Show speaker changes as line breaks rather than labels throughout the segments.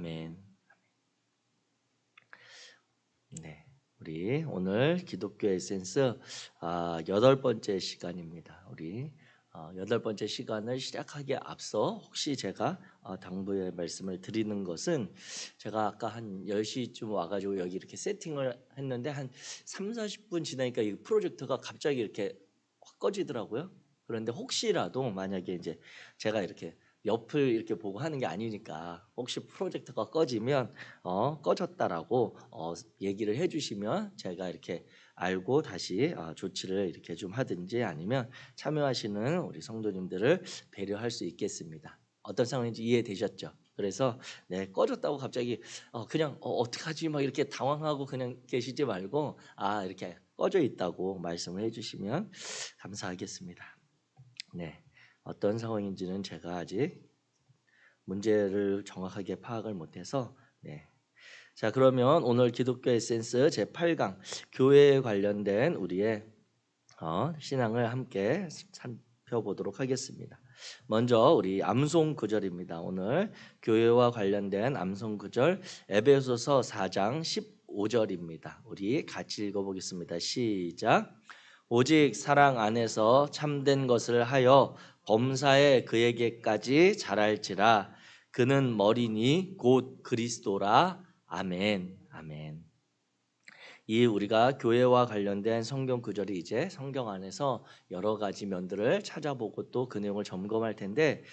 아멘. 네, 우리 오늘 기독교 에센스 8번째 시간입니다. 우리 8번째 시간을 시작하기에 앞서 혹시 제가 당부의 말씀을 드리는 것은 제가 아까 한 10시쯤 와가지고 여기 이렇게 세팅을 했는데 한 3, 40분 지나니까 이 프로젝터가 갑자기 이렇게 확 꺼지더라고요. 그런데 혹시라도 만약에 이제 제가 이렇게 옆을 이렇게 보고 하는 게 아니니까 혹시 프로젝터가 꺼지면 꺼졌다라고 얘기를 해주시면 제가 이렇게 알고 다시 조치를 이렇게 좀 하든지 아니면 참여하시는 우리 성도님들을 배려할 수 있겠습니다. 어떤 상황인지 이해되셨죠? 그래서 네, 꺼졌다고 갑자기 그냥 어떡하지 막 이렇게 당황하고 그냥 계시지 말고 이렇게 꺼져 있다고 말씀을 해주시면 감사하겠습니다. 네, 어떤 상황인지는 제가 아직 문제를 정확하게 파악을 못해서 네. 자, 그러면 오늘 기독교 에센스 제8강 교회에 관련된 우리의 신앙을 함께 살펴보도록 하겠습니다. 먼저 우리 암송 구절입니다. 오늘 교회와 관련된 암송 구절 에베소서 4장 15절입니다. 우리 같이 읽어보겠습니다. 시작. 오직 사랑 안에서 참된 것을 하여 범사에 그에게까지 자랄지라. 그는 머리니 곧 그리스도라. 아멘. 아멘. 이 우리가 교회와 관련된 성경 구절이 이제 성경 안에서 여러 가지 면들을 찾아보고 또 그 내용을 점검할 텐데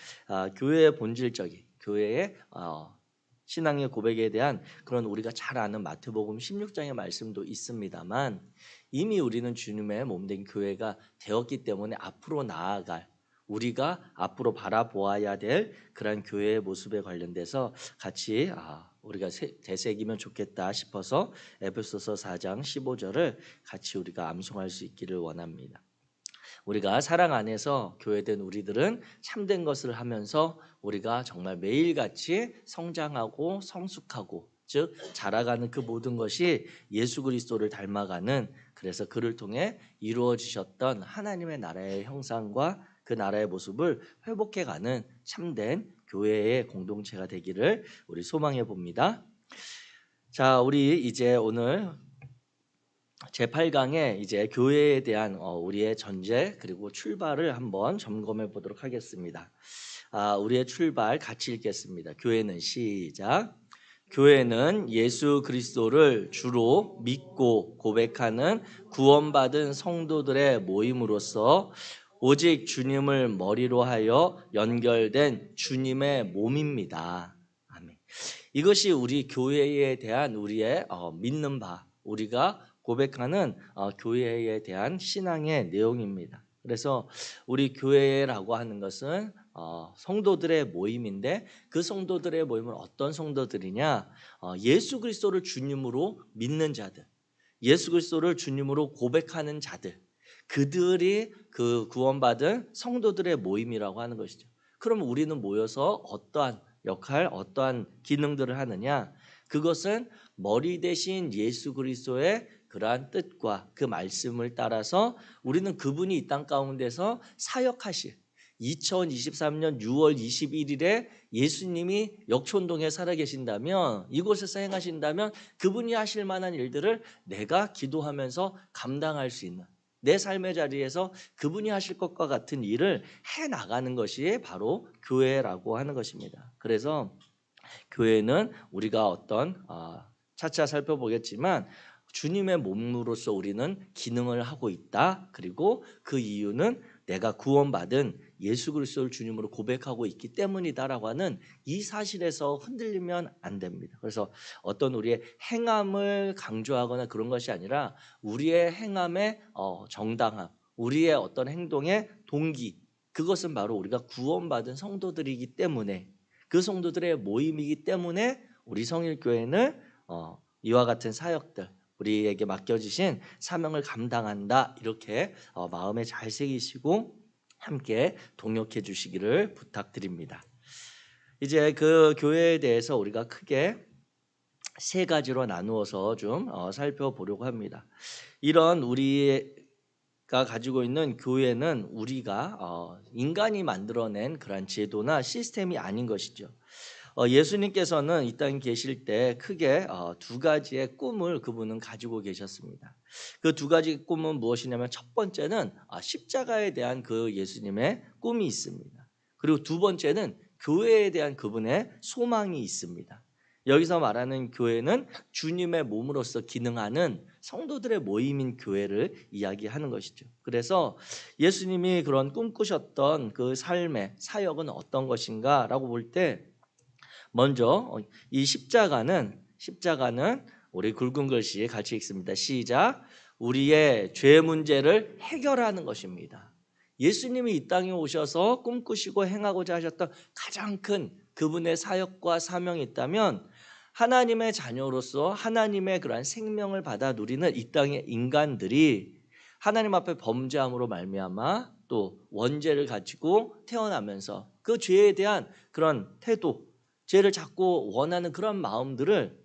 교회의 본질적인 교회의 신앙의 고백에 대한 그런 우리가 잘 아는 마태복음 16장의 말씀도 있습니다만 이미 우리는 주님의 몸된 교회가 되었기 때문에 앞으로 나아갈 우리가 앞으로 바라보아야 될 그런 교회의 모습에 관련돼서 같이 우리가 되새기면 좋겠다 싶어서 에베소서 4장 15절을 같이 우리가 암송할 수 있기를 원합니다. 우리가 사랑 안에서 교회된 우리들은 참된 것을 하면서 우리가 정말 매일같이 성장하고 성숙하고 즉 자라가는 그 모든 것이 예수 그리스도를 닮아가는 그래서 그를 통해 이루어지셨던 하나님의 나라의 형상과 그 나라의 모습을 회복해가는 참된 교회의 공동체가 되기를 우리 소망해 봅니다. 자, 우리 이제 오늘 제8강에 이제 교회에 대한 우리의 전제 그리고 출발을 한번 점검해 보도록 하겠습니다. 우리의 출발 같이 읽겠습니다. 교회는 시작. 교회는 예수 그리스도를 주로 믿고 고백하는 구원받은 성도들의 모임으로서 오직 주님을 머리로 하여 연결된 주님의 몸입니다. 아멘. 이것이 우리 교회에 대한 우리의 믿는 바, 우리가 고백하는 교회에 대한 신앙의 내용입니다. 그래서 우리 교회라고 하는 것은 성도들의 모임인데 그 성도들의 모임은 어떤 성도들이냐? 예수 그리스도를 주님으로 믿는 자들, 예수 그리스도를 주님으로 고백하는 자들, 그들이 그 구원받은 성도들의 모임이라고 하는 것이죠. 그러면 우리는 모여서 어떠한 역할, 어떠한 기능들을 하느냐? 그것은 머리 대신 예수 그리스도의 그러한 뜻과 그 말씀을 따라서 우리는 그분이 이 땅 가운데서 사역하실 2023년 6월 21일에 예수님이 역촌동에 살아계신다면 이곳에서 행하신다면 그분이 하실 만한 일들을 내가 기도하면서 감당할 수 있는 내 삶의 자리에서 그분이 하실 것과 같은 일을 해나가는 것이 바로 교회라고 하는 것입니다. 그래서 교회는 우리가 어떤 차차 살펴보겠지만 주님의 몸으로서 우리는 기능을 하고 있다. 그리고 그 이유는 내가 구원받은 예수 그리스도를 주님으로 고백하고 있기 때문이다라고 하는 이 사실에서 흔들리면 안 됩니다. 그래서 어떤 우리의 행함을 강조하거나 그런 것이 아니라 우리의 행함의 정당함, 우리의 어떤 행동의 동기, 그것은 바로 우리가 구원받은 성도들이기 때문에 그 성도들의 모임이기 때문에 우리 성일교회는 이와 같은 사역들 우리에게 맡겨주신 사명을 감당한다 이렇게 마음에 잘 새기시고 함께 동역해 주시기를 부탁드립니다. 이제 그 교회에 대해서 우리가 크게 세 가지로 나누어서 좀 살펴보려고 합니다. 이런 우리가 가지고 있는 교회는 우리가 인간이 만들어낸 그런 제도나 시스템이 아닌 것이죠. 예수님께서는 이 땅에 계실 때 크게 두 가지의 꿈을 그분은 가지고 계셨습니다. 그 두 가지 꿈은 무엇이냐면 첫 번째는 십자가에 대한 그 예수님의 꿈이 있습니다. 그리고 두 번째는 교회에 대한 그분의 소망이 있습니다. 여기서 말하는 교회는 주님의 몸으로서 기능하는 성도들의 모임인 교회를 이야기하는 것이죠. 그래서 예수님이 그런 꿈꾸셨던 그 삶의 사역은 어떤 것인가라고 볼 때 먼저 이 십자가는 우리 굵은 글씨 같이 읽습니다. 시작. 우리의 죄 문제를 해결하는 것입니다. 예수님이 이 땅에 오셔서 꿈꾸시고 행하고자 하셨던 가장 큰 그분의 사역과 사명이 있다면 하나님의 자녀로서 하나님의 그러한 생명을 받아 누리는 이 땅의 인간들이 하나님 앞에 범죄함으로 말미암아 또 원죄를 가지고 태어나면서 그 죄에 대한 그런 태도, 죄를 자꾸 원하는 그런 마음들을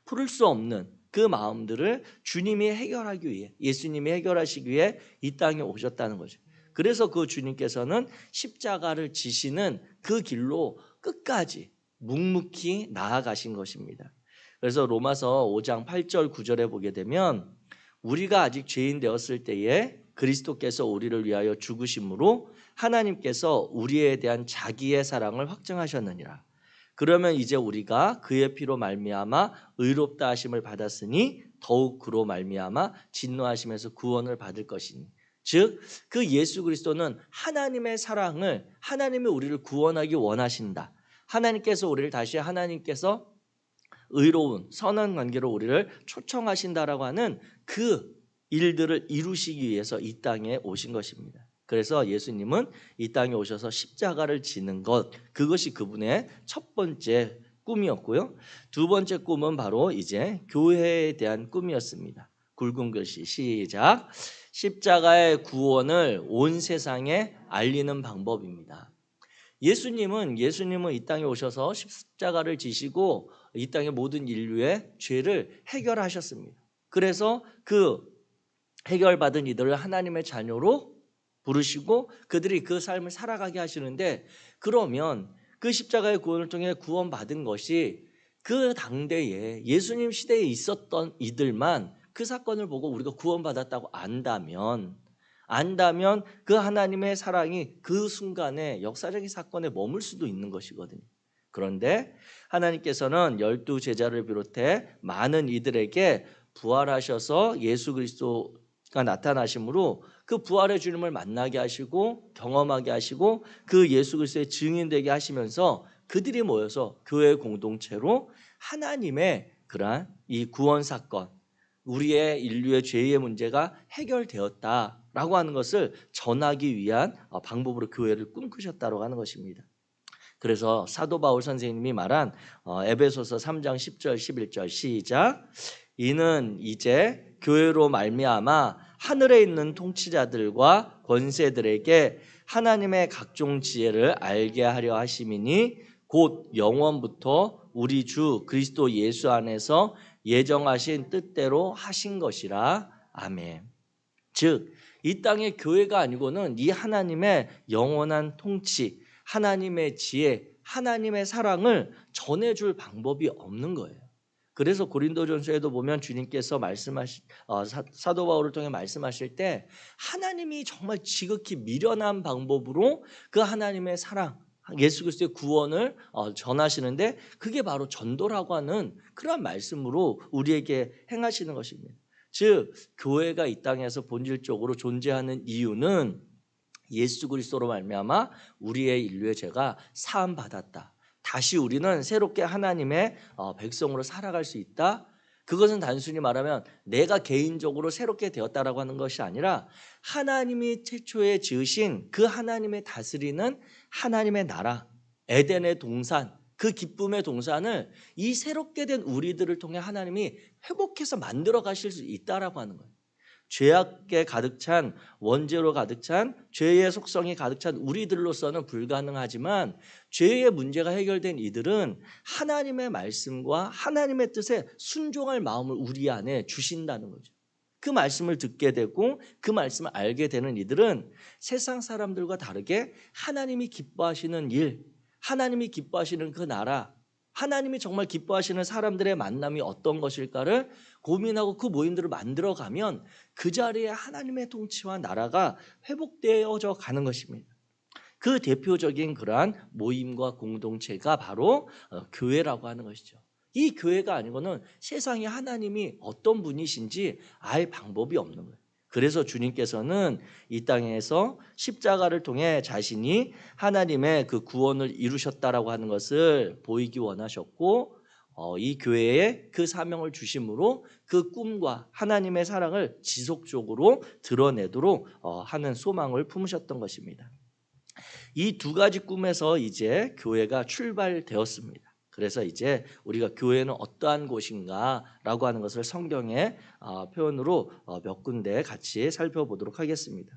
풀을 수 없는 그 마음들을 주님이 해결하기 위해, 예수님이 해결하시기 위해 이 땅에 오셨다는 거죠. 그래서 그 주님께서는 십자가를 지시는 그 길로 끝까지 묵묵히 나아가신 것입니다. 그래서 로마서 5장 8절 9절에 보게 되면 우리가 아직 죄인 되었을 때에 그리스도께서 우리를 위하여 죽으심으로 하나님께서 우리에 대한 자기의 사랑을 확증하셨느니라. 그러면 이제 우리가 그의 피로 말미암아 의롭다 하심을 받았으니 더욱 그로 말미암아 진노하심에서 구원을 받을 것이니, 즉 그 예수 그리스도는 하나님의 사랑을, 하나님이 우리를 구원하기 원하신다. 하나님께서 우리를 다시 하나님께서 의로운 선한 관계로 우리를 초청하신다라고 하는 그 일들을 이루시기 위해서 이 땅에 오신 것입니다. 그래서 예수님은 이 땅에 오셔서 십자가를 지는 것, 그것이 그분의 첫 번째 꿈이었고요. 두 번째 꿈은 바로 이제 교회에 대한 꿈이었습니다. 굵은 글씨 시작. 십자가의 구원을 온 세상에 알리는 방법입니다. 예수님은 이 땅에 오셔서 십자가를 지시고 이 땅의 모든 인류의 죄를 해결하셨습니다. 그래서 그 해결받은 이들을 하나님의 자녀로 부르시고 그들이 그 삶을 살아가게 하시는데, 그러면 그 십자가의 구원을 통해 구원받은 것이 그 당대에 예수님 시대에 있었던 이들만 그 사건을 보고 우리가 구원받았다고 안다면 그 하나님의 사랑이 그 순간에 역사적인 사건에 머물 수도 있는 것이거든요. 그런데 하나님께서는 12 제자를 비롯해 많은 이들에게 부활하셔서 예수 그리스도가 나타나심으로 그 부활의 주님을 만나게 하시고 경험하게 하시고 그 예수 그리스도의 증인되게 하시면서 그들이 모여서 교회 공동체로 하나님의 그러한 이 구원 사건, 우리의 인류의 죄의 문제가 해결되었다라고 하는 것을 전하기 위한 방법으로 교회를 꿈꾸셨다고 하는 것입니다. 그래서 사도 바울 선생님이 말한 에베소서 3장 10절 11절 시작. 이는 이제 교회로 말미암아 하늘에 있는 통치자들과 권세들에게 하나님의 각종 지혜를 알게 하려 하심이니 곧 영원부터 우리 주 그리스도 예수 안에서 예정하신 뜻대로 하신 것이라. 아멘. 즉 이 땅의 교회가 아니고는 이 하나님의 영원한 통치, 하나님의 지혜, 하나님의 사랑을 전해줄 방법이 없는 거예요. 그래서 고린도전서에도 보면 주님께서 사도 바울을 통해 말씀하실 때 하나님이 정말 지극히 미련한 방법으로 그 하나님의 사랑, 예수 그리스도의 구원을 전하시는데, 그게 바로 전도라고 하는 그런 말씀으로 우리에게 행하시는 것입니다. 즉 교회가 이 땅에서 본질적으로 존재하는 이유는 예수 그리스도로 말미암아 우리의 인류의 죄가 사함 받았다. 다시 우리는 새롭게 하나님의 백성으로 살아갈 수 있다. 그것은 단순히 말하면 내가 개인적으로 새롭게 되었다라고 하는 것이 아니라 하나님이 최초에 지으신 그 하나님의 다스리는 하나님의 나라, 에덴의 동산, 그 기쁨의 동산을 이 새롭게 된 우리들을 통해 하나님이 회복해서 만들어 가실 수 있다라고 하는 거예요. 죄악에 가득 찬, 원죄로 가득 찬, 죄의 속성이 가득 찬 우리들로서는 불가능하지만 죄의 문제가 해결된 이들은 하나님의 말씀과 하나님의 뜻에 순종할 마음을 우리 안에 주신다는 거죠. 그 말씀을 듣게 되고 그 말씀을 알게 되는 이들은 세상 사람들과 다르게 하나님이 기뻐하시는 일, 하나님이 기뻐하시는 그 나라, 하나님이 정말 기뻐하시는 사람들의 만남이 어떤 것일까를 고민하고 그 모임들을 만들어가면 그 자리에 하나님의 통치와 나라가 회복되어져 가는 것입니다. 그 대표적인 그러한 모임과 공동체가 바로 교회라고 하는 것이죠. 이 교회가 아니고는 세상에 하나님이 어떤 분이신지 알 방법이 없는 거예요. 그래서 주님께서는 이 땅에서 십자가를 통해 자신이 하나님의 그 구원을 이루셨다라고 하는 것을 보이기 원하셨고, 이 교회에 그 사명을 주심으로 그 꿈과 하나님의 사랑을 지속적으로 드러내도록 하는 소망을 품으셨던 것입니다. 이 두 가지 꿈에서 이제 교회가 출발되었습니다. 그래서 이제 우리가 교회는 어떠한 곳인가라고 하는 것을 성경의 표현으로 몇 군데 같이 살펴보도록 하겠습니다.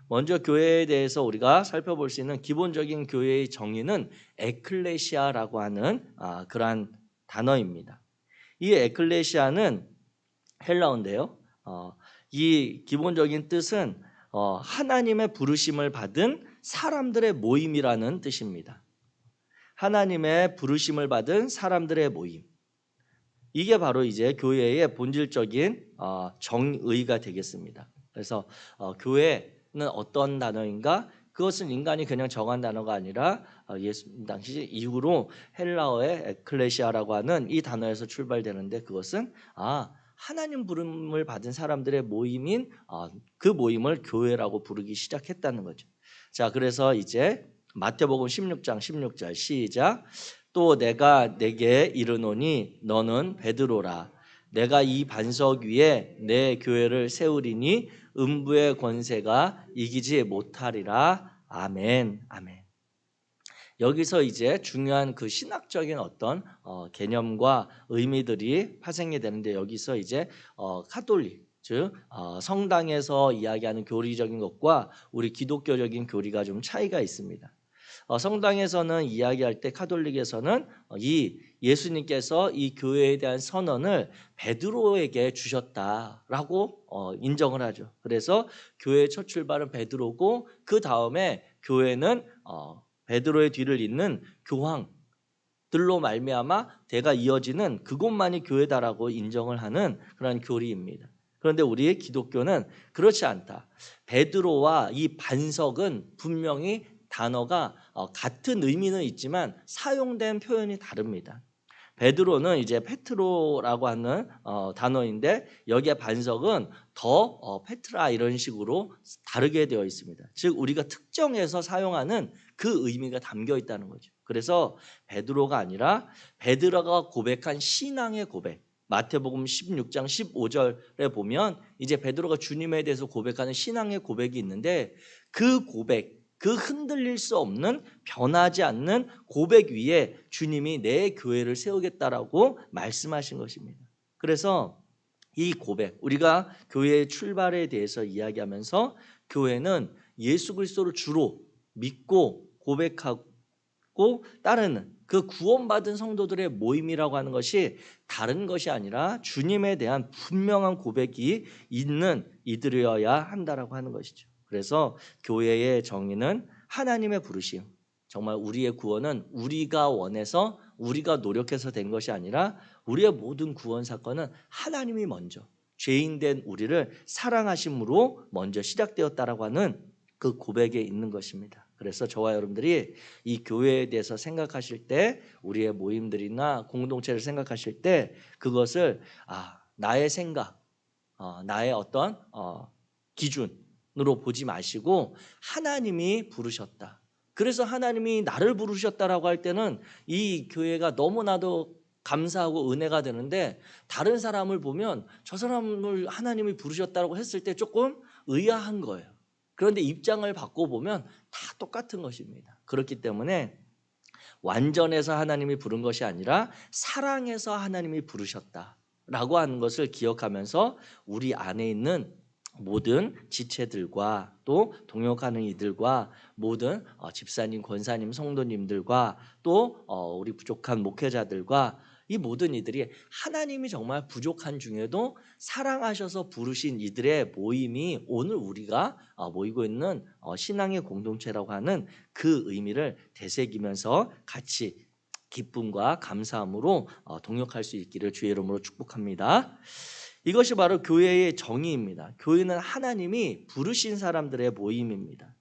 먼저 교회에 대해서 우리가 살펴볼 수 있는 기본적인 교회의 정의는 에클레시아라고 하는 그러한 단어입니다. 이 에클레시아는 헬라어인데요. 이 기본적인 뜻은 하나님의 부르심을 받은 사람들의 모임이라는 뜻입니다. 하나님의 부르심을 받은 사람들의 모임. 이게 바로 이제 교회의 본질적인 정의가 되겠습니다. 그래서 교회는 어떤 단어인가? 그것은 인간이 그냥 정한 단어가 아니라 예수님 당시 이후로 헬라어의 에클레시아라고 하는 이 단어에서 출발되는데, 그것은 하나님 부름을 받은 사람들의 모임인 그 모임을 교회라고 부르기 시작했다는 거죠. 자, 그래서 이제 마태복음 16장 16절 시작. 또 내가 내게 이르노니 너는 베드로라. 내가 이 반석 위에 내 교회를 세우리니 음부의 권세가 이기지 못하리라. 아멘. 아멘. 여기서 이제 중요한 그 신학적인 어떤 개념과 의미들이 파생이 되는데, 여기서 이제 카톨릭, 즉 성당에서 이야기하는 교리적인 것과 우리 기독교적인 교리가 좀 차이가 있습니다. 성당에서는 이야기할 때, 카톨릭에서는 이 예수님께서 이 교회에 대한 선언을 베드로에게 주셨다라고 인정을 하죠. 그래서 교회의 첫 출발은 베드로고, 그 다음에 교회는 베드로의 뒤를 잇는 교황들로 말미암아 대가 이어지는 그곳만이 교회다라고 인정을 하는 그런 교리입니다. 그런데 우리의 기독교는 그렇지 않다. 베드로와 이 반석은 분명히 단어가 같은 의미는 있지만 사용된 표현이 다릅니다. 베드로는 이제 페트로라고 하는 단어인데, 여기에 반석은 더 페트라 이런 식으로 다르게 되어 있습니다. 즉 우리가 특정해서 사용하는 그 의미가 담겨 있다는 거죠. 그래서 베드로가 아니라 베드로가 고백한 신앙의 고백, 마태복음 16장 15절에 보면 이제 베드로가 주님에 대해서 고백하는 신앙의 고백이 있는데, 그 고백, 그 흔들릴 수 없는 변하지 않는 고백 위에 주님이 내 교회를 세우겠다라고 말씀하신 것입니다. 그래서 이 고백, 우리가 교회의 출발에 대해서 이야기하면서 교회는 예수 그리스도를 주로 믿고 고백하고 따르는 그 구원받은 성도들의 모임이라고 하는 것이 다른 것이 아니라 주님에 대한 분명한 고백이 있는 이들이어야 한다라고 하는 것이죠. 그래서 교회의 정의는 하나님의 부르심, 정말 우리의 구원은 우리가 원해서 우리가 노력해서 된 것이 아니라 우리의 모든 구원 사건은 하나님이 먼저 죄인된 우리를 사랑하심으로 먼저 시작되었다라고 하는 그 고백에 있는 것입니다. 그래서 저와 여러분들이 이 교회에 대해서 생각하실 때, 우리의 모임들이나 공동체를 생각하실 때 그것을 나의 생각, 나의 어떤 기준으로 보지 마시고 하나님이 부르셨다. 그래서 하나님이 나를 부르셨다라고 할 때는 이 교회가 너무나도 감사하고 은혜가 되는데, 다른 사람을 보면 저 사람을 하나님이 부르셨다고 했을 때 조금 의아한 거예요. 그런데 입장을 바꿔보면 다 똑같은 것입니다. 그렇기 때문에 완전해서 하나님이 부른 것이 아니라 사랑해서 하나님이 부르셨다라고 하는 것을 기억하면서 우리 안에 있는 모든 지체들과 또 동역하는 이들과 모든 집사님, 권사님, 성도님들과 또 우리 부족한 목회자들과 이 모든 이들이 하나님이 정말 부족한 중에도 사랑하셔서 부르신 이들의 모임이 오늘 우리가 모이고 있는 신앙의 공동체라고 하는 그 의미를 되새기면서 같이 기쁨과 감사함으로 동역할 수 있기를 주의 이름으로 축복합니다. 이것이 바로 교회의 정의입니다. 교회는 하나님이 부르신 사람들의 모임입니다.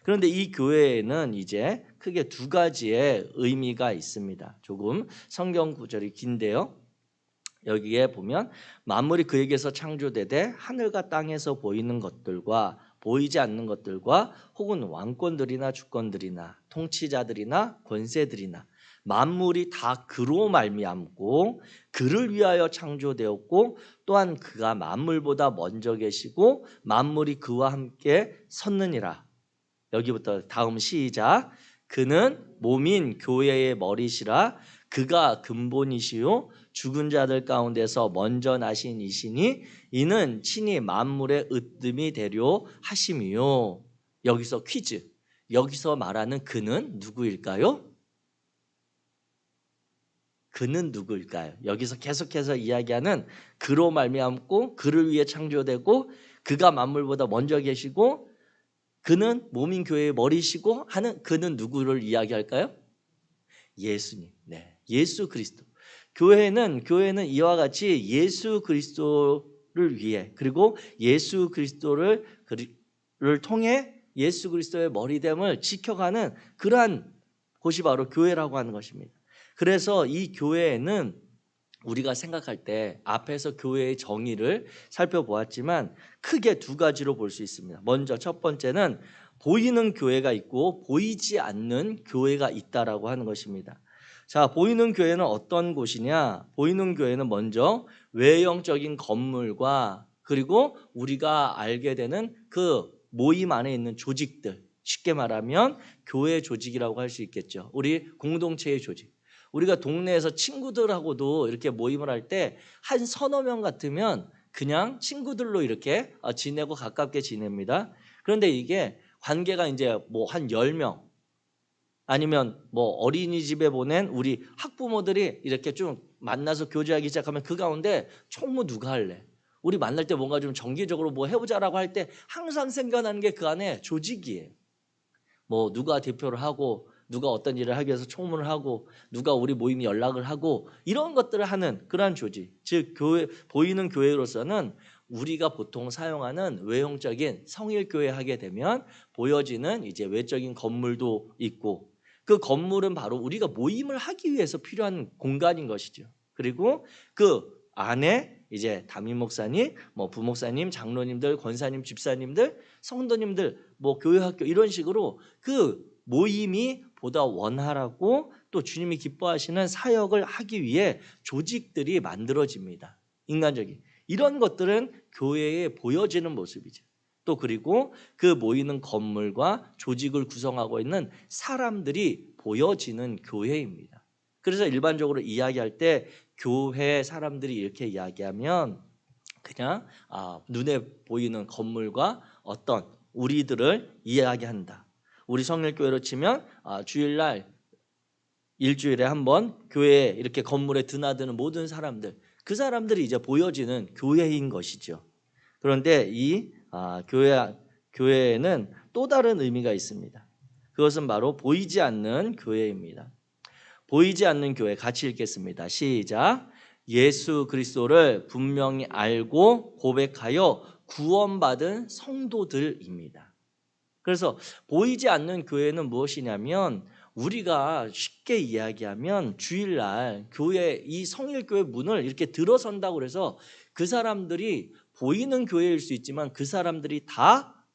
그런데 이 교회에는 이제 크게 두 가지의 의미가 있습니다. 조금 성경 구절이 긴데요. 여기에 보면 만물이 그에게서 창조되되 하늘과 땅에서 보이는 것들과 보이지 않는 것들과 혹은 왕권들이나 주권들이나 통치자들이나 권세들이나 만물이 다 그로 말미암고 그를 위하여 창조되었고 또한 그가 만물보다 먼저 계시고 만물이 그와 함께 섰느니라. 여기부터 다음 시작. 그는 몸인 교회의 머리시라. 그가 근본이시요 죽은 자들 가운데서 먼저 나신 이시니 이는 친히 만물의 으뜸이 되려 하심이요. 여기서 퀴즈. 여기서 말하는 그는 누구일까요? 그는 누구일까요? 여기서 계속해서 이야기하는 그로 말미암고 그를 위해 창조되고 그가 만물보다 먼저 계시고 그는 몸인 교회의 머리시고 하는 그는 누구를 이야기할까요? 예수님. 네, 예수 그리스도. 교회는 이와 같이 예수 그리스도를 위해 그리고 예수 그리스도를 통해 예수 그리스도의 머리됨을 지켜가는 그러한 곳이 바로 교회라고 하는 것입니다. 그래서 이 교회에는 우리가 생각할 때 앞에서 교회의 정의를 살펴보았지만 크게 두 가지로 볼 수 있습니다. 먼저 첫 번째는 보이는 교회가 있고 보이지 않는 교회가 있다라고 하는 것입니다. 자, 보이는 교회는 어떤 곳이냐? 보이는 교회는 먼저 외형적인 건물과 그리고 우리가 알게 되는 그 모임 안에 있는 조직들, 쉽게 말하면 교회 조직이라고 할 수 있겠죠. 우리 공동체의 조직. 우리가 동네에서 친구들하고도 이렇게 모임을 할 때 한 서너 명 같으면 그냥 친구들로 이렇게 지내고 가깝게 지냅니다. 그런데 이게 관계가 이제 뭐 한 10명 아니면 뭐 어린이집에 보낸 우리 학부모들이 이렇게 좀 만나서 교제하기 시작하면 그 가운데 총무 누가 할래? 우리 만날 때 뭔가 좀 정기적으로 뭐 해보자라고 할 때 항상 생겨나는 게 그 안에 조직이에요. 뭐 누가 대표를 하고 누가 어떤 일을 하기 위해서 총무를 하고 누가 우리 모임에 연락을 하고 이런 것들을 하는 그러한 조직. 즉 교회 보이는 교회로서는 우리가 보통 사용하는 외형적인 성일교회 하게 되면 보여지는 이제 외적인 건물도 있고 그 건물은 바로 우리가 모임을 하기 위해서 필요한 공간인 것이죠. 그리고 그 안에 이제 담임 목사님, 뭐 부목사님, 장로님들, 권사님, 집사님들, 성도님들, 뭐 교회학교 이런 식으로 그 모임이 보다 원활하고 또 주님이 기뻐하시는 사역을 하기 위해 조직들이 만들어집니다. 인간적인 이런 것들은 교회에 보여지는 모습이죠. 또 그리고 그 모이는 건물과 조직을 구성하고 있는 사람들이 보여지는 교회입니다. 그래서 일반적으로 이야기할 때 교회 사람들이 이렇게 이야기하면 그냥 눈에 보이는 건물과 어떤 우리들을 이야기한다. 우리 성일교회로 치면 주일날 일주일에 한 번 교회에 이렇게 건물에 드나드는 모든 사람들 그 사람들이 이제 보여지는 교회인 것이죠. 그런데 이 교회에는 또 다른 의미가 있습니다. 그것은 바로 보이지 않는 교회입니다. 보이지 않는 교회 같이 읽겠습니다. 시작. 예수 그리스도를 분명히 알고 고백하여 구원받은 성도들입니다. 그래서 보이지 않는 교회는 무엇이냐면 우리가 쉽게 이야기하면 주일날 교회 이 성일교회 문을 이렇게 들어선다고 해서 그 사람들이 보이는 교회일 수 있지만 그 사람들이 다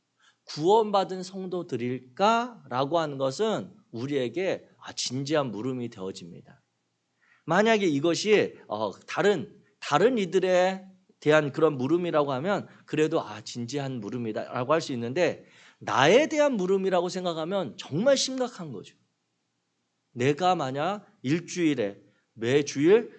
구원받은 성도들일까라고 하는 것은 우리에게 진지한 물음이 되어집니다. 만약에 이것이 다른 이들에 대한 그런 물음이라고 하면 그래도 진지한 물음이다라고 할 수 있는데 나에 대한 물음이라고 생각하면 정말 심각한 거죠. 내가 만약 일주일에 매주일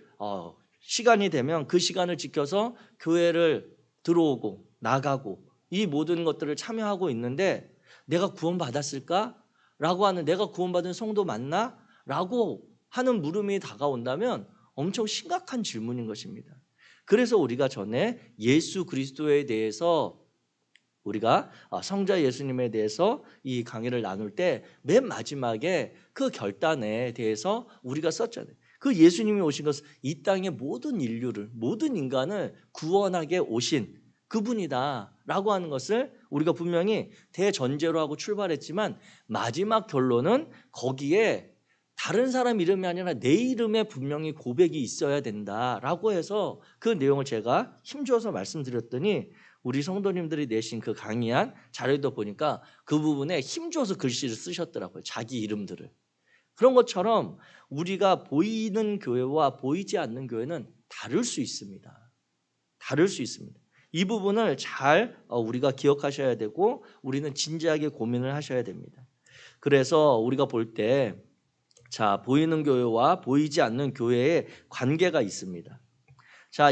시간이 되면 그 시간을 지켜서 교회를 들어오고 나가고 이 모든 것들을 참여하고 있는데 내가 구원받았을까? 라고 하는 내가 구원받은 성도 맞나? 라고 하는 물음이 다가온다면 엄청 심각한 질문인 것입니다. 그래서 우리가 전에 예수 그리스도에 대해서 우리가 성자 예수님에 대해서 이 강의를 나눌 때 맨 마지막에 그 결단에 대해서 우리가 썼잖아요. 그 예수님이 오신 것은 이 땅의 모든 인류를, 모든 인간을 구원하게 오신 그분이다라고 하는 것을 우리가 분명히 대전제로 하고 출발했지만 마지막 결론은 거기에 다른 사람 이름이 아니라 내 이름에 분명히 고백이 있어야 된다라고 해서 그 내용을 제가 힘줘서 말씀드렸더니 우리 성도님들이 내신 그 강의한 자료도 보니까 그 부분에 힘줘서 글씨를 쓰셨더라고요. 자기 이름들을. 그런 것처럼 우리가 보이는 교회와 보이지 않는 교회는 다를 수 있습니다. 다를 수 있습니다. 이 부분을 잘 우리가 기억하셔야 되고 우리는 진지하게 고민을 하셔야 됩니다. 그래서 우리가 볼 때 보이는 교회와 보이지 않는 교회의 관계가 있습니다.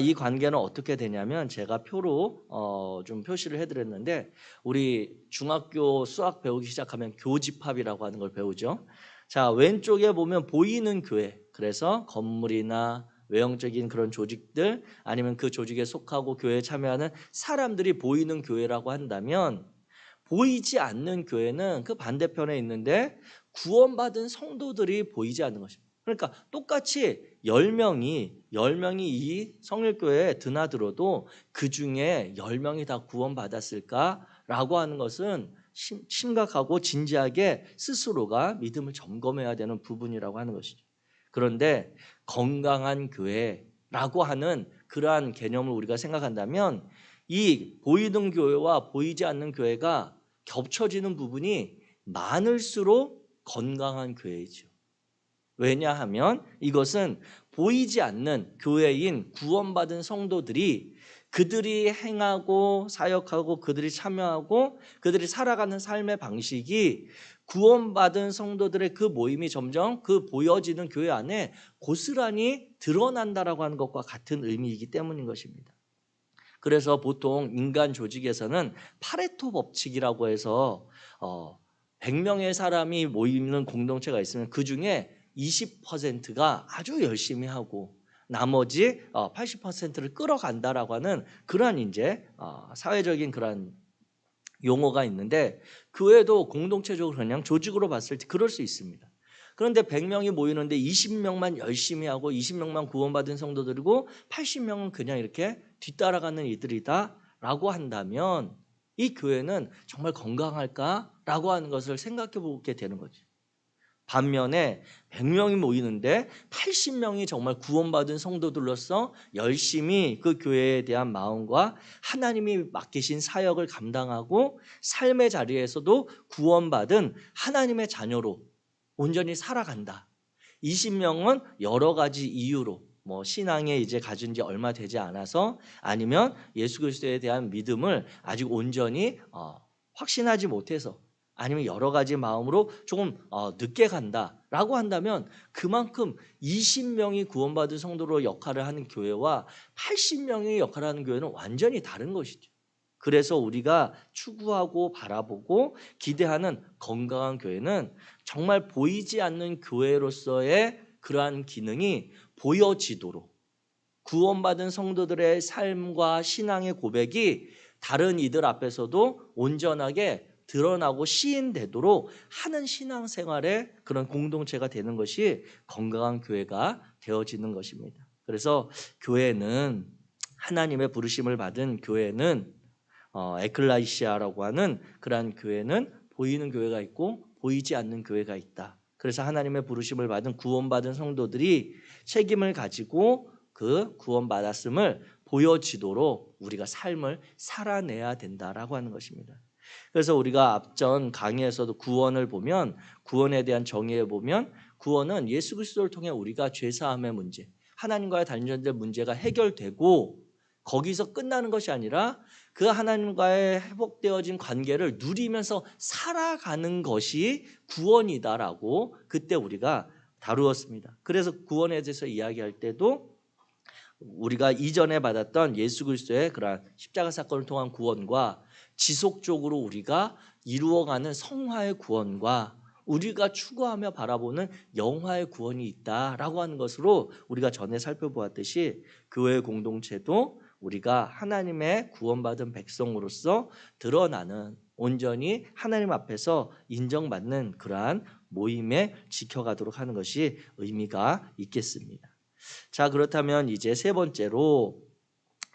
이 관계는 어떻게 되냐면 제가 표로 좀 표시를 해드렸는데 우리 중학교 수학 배우기 시작하면 교집합이라고 하는 걸 배우죠. 왼쪽에 보면 보이는 교회, 그래서 건물이나 외형적인 그런 조직들 아니면 그 조직에 속하고 교회에 참여하는 사람들이 보이는 교회라고 한다면 보이지 않는 교회는 그 반대편에 있는데 구원받은 성도들이 보이지 않는 것입니다. 그러니까 똑같이 10명이 이 성일교회에 드나들어도 그중에 10명이 다 구원받았을까라고 하는 것은 심각하고 진지하게 스스로가 믿음을 점검해야 되는 부분이라고 하는 것이죠. 그런데 건강한 교회라고 하는 그러한 개념을 우리가 생각한다면 이 보이는 교회와 보이지 않는 교회가 겹쳐지는 부분이 많을수록 건강한 교회이죠. 왜냐하면 이것은 보이지 않는 교회인 구원받은 성도들이 그들이 행하고 사역하고 그들이 참여하고 그들이 살아가는 삶의 방식이 구원받은 성도들의 그 모임이 점점 그 보여지는 교회 안에 고스란히 드러난다라고 하는 것과 같은 의미이기 때문인 것입니다. 그래서 보통 인간 조직에서는 파레토 법칙이라고 해서 100명의 사람이 모이는 공동체가 있으면 그중에 20%가 아주 열심히 하고 나머지 80%를 끌어간다라고 하는 그러한 이제 사회적인 그러한 용어가 있는데 교회도 공동체적으로 그냥 조직으로 봤을 때 그럴 수 있습니다. 그런데 100명이 모이는데 20명만 열심히 하고 20명만 구원받은 성도들이고 80명은 그냥 이렇게 뒤따라가는 이들이다라고 한다면 이 교회는 정말 건강할까라고 하는 것을 생각해 보게 되는 거죠. 반면에 100명이 모이는데 80명이 정말 구원받은 성도들로서 열심히 그 교회에 대한 마음과 하나님이 맡기신 사역을 감당하고 삶의 자리에서도 구원받은 하나님의 자녀로 온전히 살아간다. 20명은 여러 가지 이유로 신앙에 이제 가진 지 얼마 되지 않아서 아니면 예수 그리스도에 대한 믿음을 아직 온전히 확신하지 못해서 아니면 여러 가지 마음으로 조금 늦게 간다라고 한다면 그만큼 20명이 구원받은 성도로 역할을 하는 교회와 80명이 역할을 하는 교회는 완전히 다른 것이죠. 그래서 우리가 추구하고 바라보고 기대하는 건강한 교회는 정말 보이지 않는 교회로서의 그러한 기능이 보여지도록 구원받은 성도들의 삶과 신앙의 고백이 다른 이들 앞에서도 온전하게 드러나고 시인되도록 하는 신앙생활의 그런 공동체가 되는 것이 건강한 교회가 되어지는 것입니다. 그래서 교회는 하나님의 부르심을 받은 교회는 에클라시아라고 하는 그러한 교회는 보이는 교회가 있고 보이지 않는 교회가 있다. 그래서 하나님의 부르심을 받은 구원받은 성도들이 책임을 가지고 그 구원받았음을 보여지도록 우리가 삶을 살아내야 된다라고 하는 것입니다. 그래서 우리가 앞전 강의에서도 구원을 보면 구원에 대한 정의에 보면 구원은 예수 그리스도를 통해 우리가 죄사함의 문제, 하나님과의 단절된 문제가 해결되고 거기서 끝나는 것이 아니라 그 하나님과의 회복되어진 관계를 누리면서 살아가는 것이 구원이다라고 그때 우리가 다루었습니다. 그래서 구원에 대해서 이야기할 때도 우리가 이전에 받았던 예수 그리스도의 그러한 십자가 사건을 통한 구원과 지속적으로 우리가 이루어가는 성화의 구원과 우리가 추구하며 바라보는 영화의 구원이 있다라고 하는 것으로 우리가 전에 살펴보았듯이 교회 공동체도 우리가 하나님의 구원받은 백성으로서 드러나는 온전히 하나님 앞에서 인정받는 그러한 모임에 지켜가도록 하는 것이 의미가 있겠습니다. 자, 그렇다면 이제 세 번째로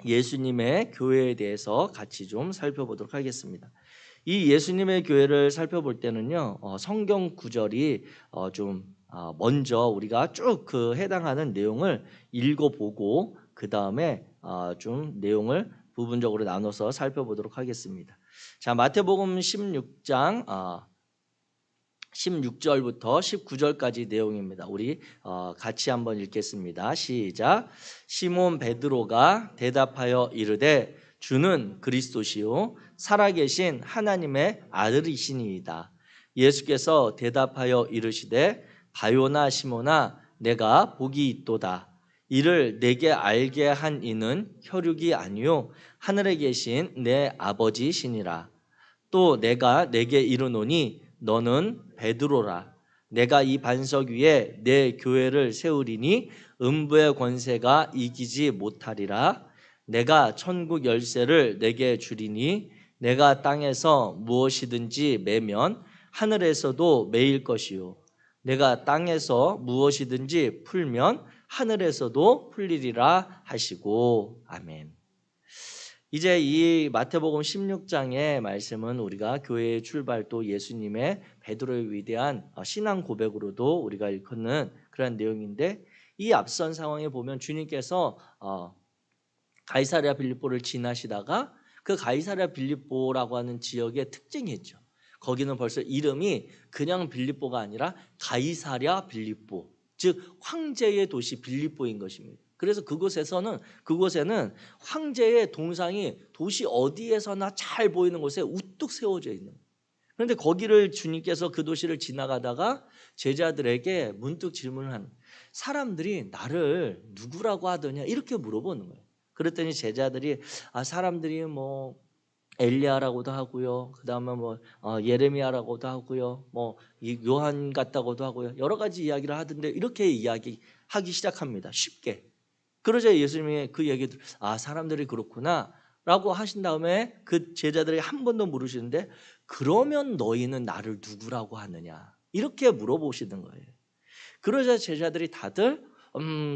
예수님의 교회에 대해서 같이 좀 살펴보도록 하겠습니다. 이 예수님의 교회를 살펴볼 때는요, 성경 구절이 좀 먼저 우리가 쭉 그 해당하는 내용을 읽어보고 그 다음에 좀 내용을 부분적으로 나눠서 살펴보도록 하겠습니다. 자, 마태복음 16장 16절부터 19절까지 내용입니다. 우리 같이 한번 읽겠습니다. 시작. 시몬 베드로가 대답하여 이르되 주는 그리스도시요 살아계신 하나님의 아들이시니이다. 예수께서 대답하여 이르시되 바요나 시몬아 내가 복이 있도다. 이를 내게 알게 한 이는 혈육이 아니요 하늘에 계신 내 아버지시니라. 또 내가 내게 이르노니 너는 베드로라. 내가 이 반석 위에 내 교회를 세우리니 음부의 권세가 이기지 못하리라. 내가 천국 열쇠를 내게 주리니 내가 땅에서 무엇이든지 매면 하늘에서도 매일 것이요 내가 땅에서 무엇이든지 풀면 하늘에서도 풀리리라 하시고. 아멘. 이제 이 마태복음 16장의 말씀은 우리가 교회의 출발 또 예수님의 베드로의 위대한 신앙 고백으로도 우리가 일컫는 그런 내용인데, 이 앞선 상황에 보면 주님께서 가이사랴 빌립보를 지나시다가 그 가이사랴 빌립보라고 하는 지역의 특징이 있죠. 거기는 벌써 이름이 그냥 빌립보가 아니라 가이사랴 빌립보, 즉 황제의 도시 빌립보인 것입니다. 그래서 그곳에는 황제의 동상이 도시 어디에서나 잘 보이는 곳에 우뚝 세워져 있는 거예요. 그런데 거기를 주님께서 그 도시를 지나가다가 제자들에게 문득 질문을 하는, 사람들이 나를 누구라고 하더냐 이렇게 물어보는 거예요. 그랬더니 제자들이 사람들이 뭐 엘리야라고도 하고요, 그 다음에 뭐 예레미야라고도 하고요, 뭐 요한 같다고도 하고요, 여러 가지 이야기를 하던데 이렇게 이야기하기 시작합니다. 쉽게. 그러자 예수님이 그 얘기들 사람들이 그렇구나 라고 하신 다음에 그 제자들에게 한 번 더 물으시는데, 그러면 너희는 나를 누구라고 하느냐 이렇게 물어보시는 거예요. 그러자 제자들이 다들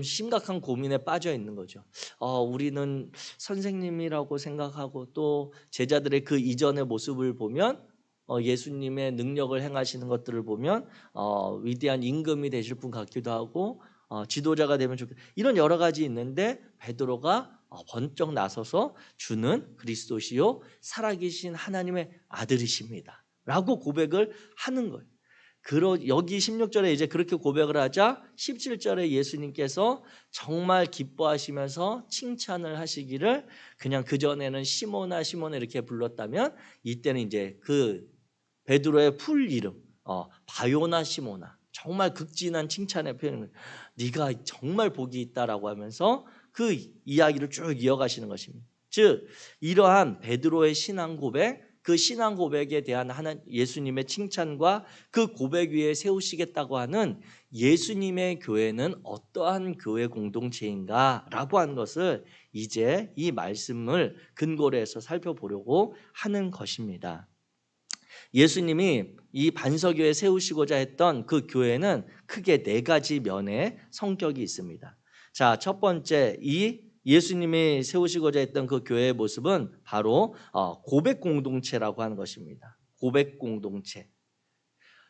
심각한 고민에 빠져 있는 거죠. 우리는 선생님이라고 생각하고 또 제자들의 그 이전의 모습을 보면 예수님의 능력을 행하시는 것들을 보면 위대한 임금이 되실 분 같기도 하고 지도자가 되면 좋겠다, 이런 여러 가지 있는데 베드로가 번쩍 나서서 주는 그리스도시요 살아계신 하나님의 아들이십니다 라고 고백을 하는 거예요. 여기 16절에 이제 그렇게 고백을 하자 17절에 예수님께서 정말 기뻐하시면서 칭찬을 하시기를, 그냥 그전에는 시몬아 시몬아 이렇게 불렀다면 이때는 이제 그 베드로의 풀 이름 바요나 시몬아, 정말 극진한 칭찬의 표현을, 네가 정말 복이 있다라고 하면서 그 이야기를 쭉 이어가시는 것입니다. 즉 이러한 베드로의 신앙 고백, 그 신앙 고백에 대한 예수님의 칭찬과 그 고백 위에 세우시겠다고 하는 예수님의 교회는 어떠한 교회 공동체인가 라고 하는 것을 이제 이 말씀을 근거로 해서 살펴보려고 하는 것입니다. 예수님이 이 반석 위에 세우시고자 했던 그 교회는 크게 네 가지 면의 성격이 있습니다. 자, 첫 번째, 이 예수님이 세우시고자 했던 그 교회의 모습은 바로 고백 공동체라고 하는 것입니다. 고백 공동체.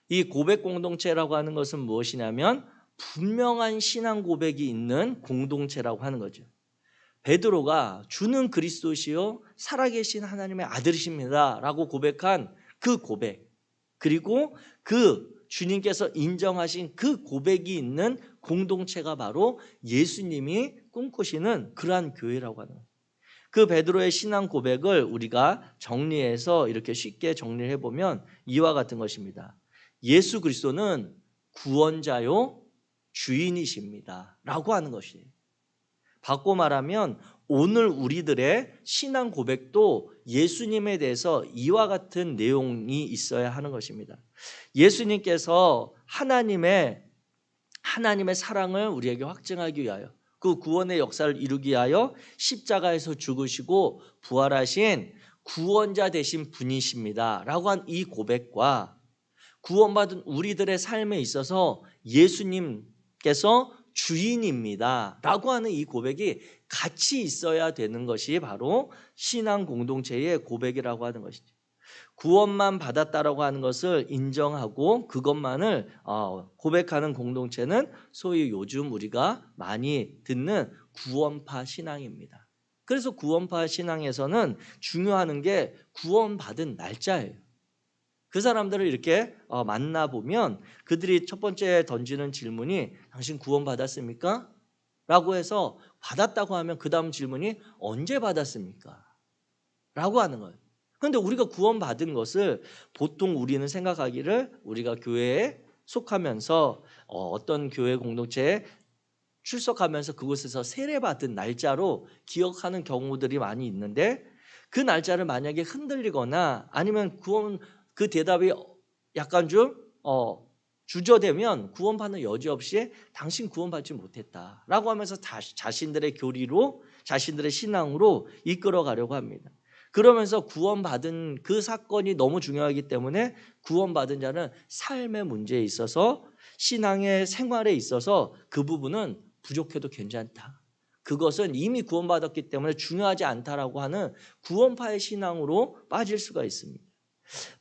이 고백 공동체라고 하는 것은 무엇이냐면 분명한 신앙 고백이 있는 공동체라고 하는 거죠. 베드로가 주는 그리스도시요 살아계신 하나님의 아들이십니다 라고 고백한 그 고백, 그리고 그 주님께서 인정하신 그 고백이 있는 공동체가 바로 예수님이 꿈꾸시는 그러한 교회라고 하는 거예요. 그 베드로의 신앙 고백을 우리가 정리해서 이렇게 쉽게 정리를 해보면 이와 같은 것입니다. 예수 그리스도는 구원자요 주인이십니다 라고 하는 것이에요. 바꿔 말하면 오늘 우리들의 신앙 고백도 예수님에 대해서 이와 같은 내용이 있어야 하는 것입니다. 예수님께서 하나님의 사랑을 우리에게 확증하기 위하여 그 구원의 역사를 이루기 위하여 십자가에서 죽으시고 부활하신 구원자 되신 분이십니다 라고 한 이 고백과 구원받은 우리들의 삶에 있어서 예수님께서 주인입니다 라고 하는 이 고백이 같이 있어야 되는 것이 바로 신앙 공동체의 고백이라고 하는 것이죠. 구원만 받았다라고 하는 것을 인정하고 그것만을 고백하는 공동체는 소위 요즘 우리가 많이 듣는 구원파 신앙입니다. 그래서 구원파 신앙에서는 중요한 게 구원받은 날짜예요. 그 사람들을 이렇게 만나보면 그들이 첫 번째 던지는 질문이 당신 구원받았습니까? 라고 해서 받았다고 하면 그 다음 질문이 언제 받았습니까? 라고 하는 거예요. 그런데 우리가 구원받은 것을 보통 우리는 생각하기를 우리가 교회에 속하면서 어떤 교회 공동체에 출석하면서 그곳에서 세례받은 날짜로 기억하는 경우들이 많이 있는데 그 날짜를 만약에 흔들리거나 아니면 그 대답이 약간 좀 주저되면 구원받는 여지 없이 당신 구원받지 못했다라고 하면서 자신들의 교리로 자신들의 신앙으로 이끌어가려고 합니다. 그러면서 구원받은 그 사건이 너무 중요하기 때문에 구원받은 자는 삶의 문제에 있어서 신앙의 생활에 있어서 그 부분은 부족해도 괜찮다. 그것은 이미 구원받았기 때문에 중요하지 않다라고 하는 구원파의 신앙으로 빠질 수가 있습니다.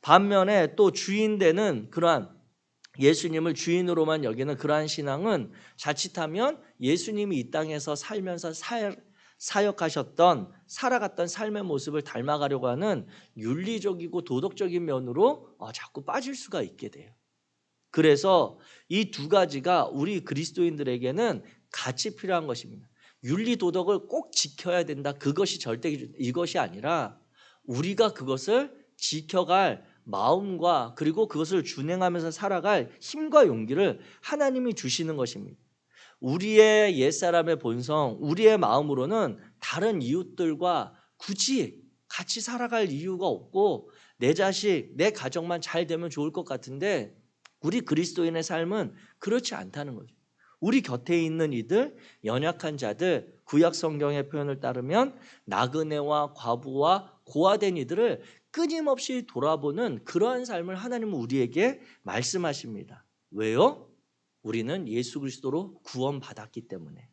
반면에 또 주인 되는 그러한 예수님을 주인으로만 여기는 그러한 신앙은 자칫하면 예수님이 이 땅에서 살면서 사역하셨던 살아갔던 삶의 모습을 닮아가려고 하는 윤리적이고 도덕적인 면으로 자꾸 빠질 수가 있게 돼요. 그래서 이 두 가지가 우리 그리스도인들에게는 같이 필요한 것입니다. 윤리 도덕을 꼭 지켜야 된다. 그것이 절대 이것이 아니라 우리가 그것을 지켜갈 마음과 그리고 그것을 준행하면서 살아갈 힘과 용기를 하나님이 주시는 것입니다. 우리의 옛사람의 본성, 우리의 마음으로는 다른 이웃들과 굳이 같이 살아갈 이유가 없고 내 자식, 내 가정만 잘 되면 좋을 것 같은데 우리 그리스도인의 삶은 그렇지 않다는 거죠. 우리 곁에 있는 이들, 연약한 자들, 구약 성경의 표현을 따르면 나그네와 과부와 고아된 이들을 끊임없이 돌아보는 그러한 삶을 하나님은 우리에게 말씀하십니다. 왜요? 우리는 예수 그리스도로 구원받았기 때문에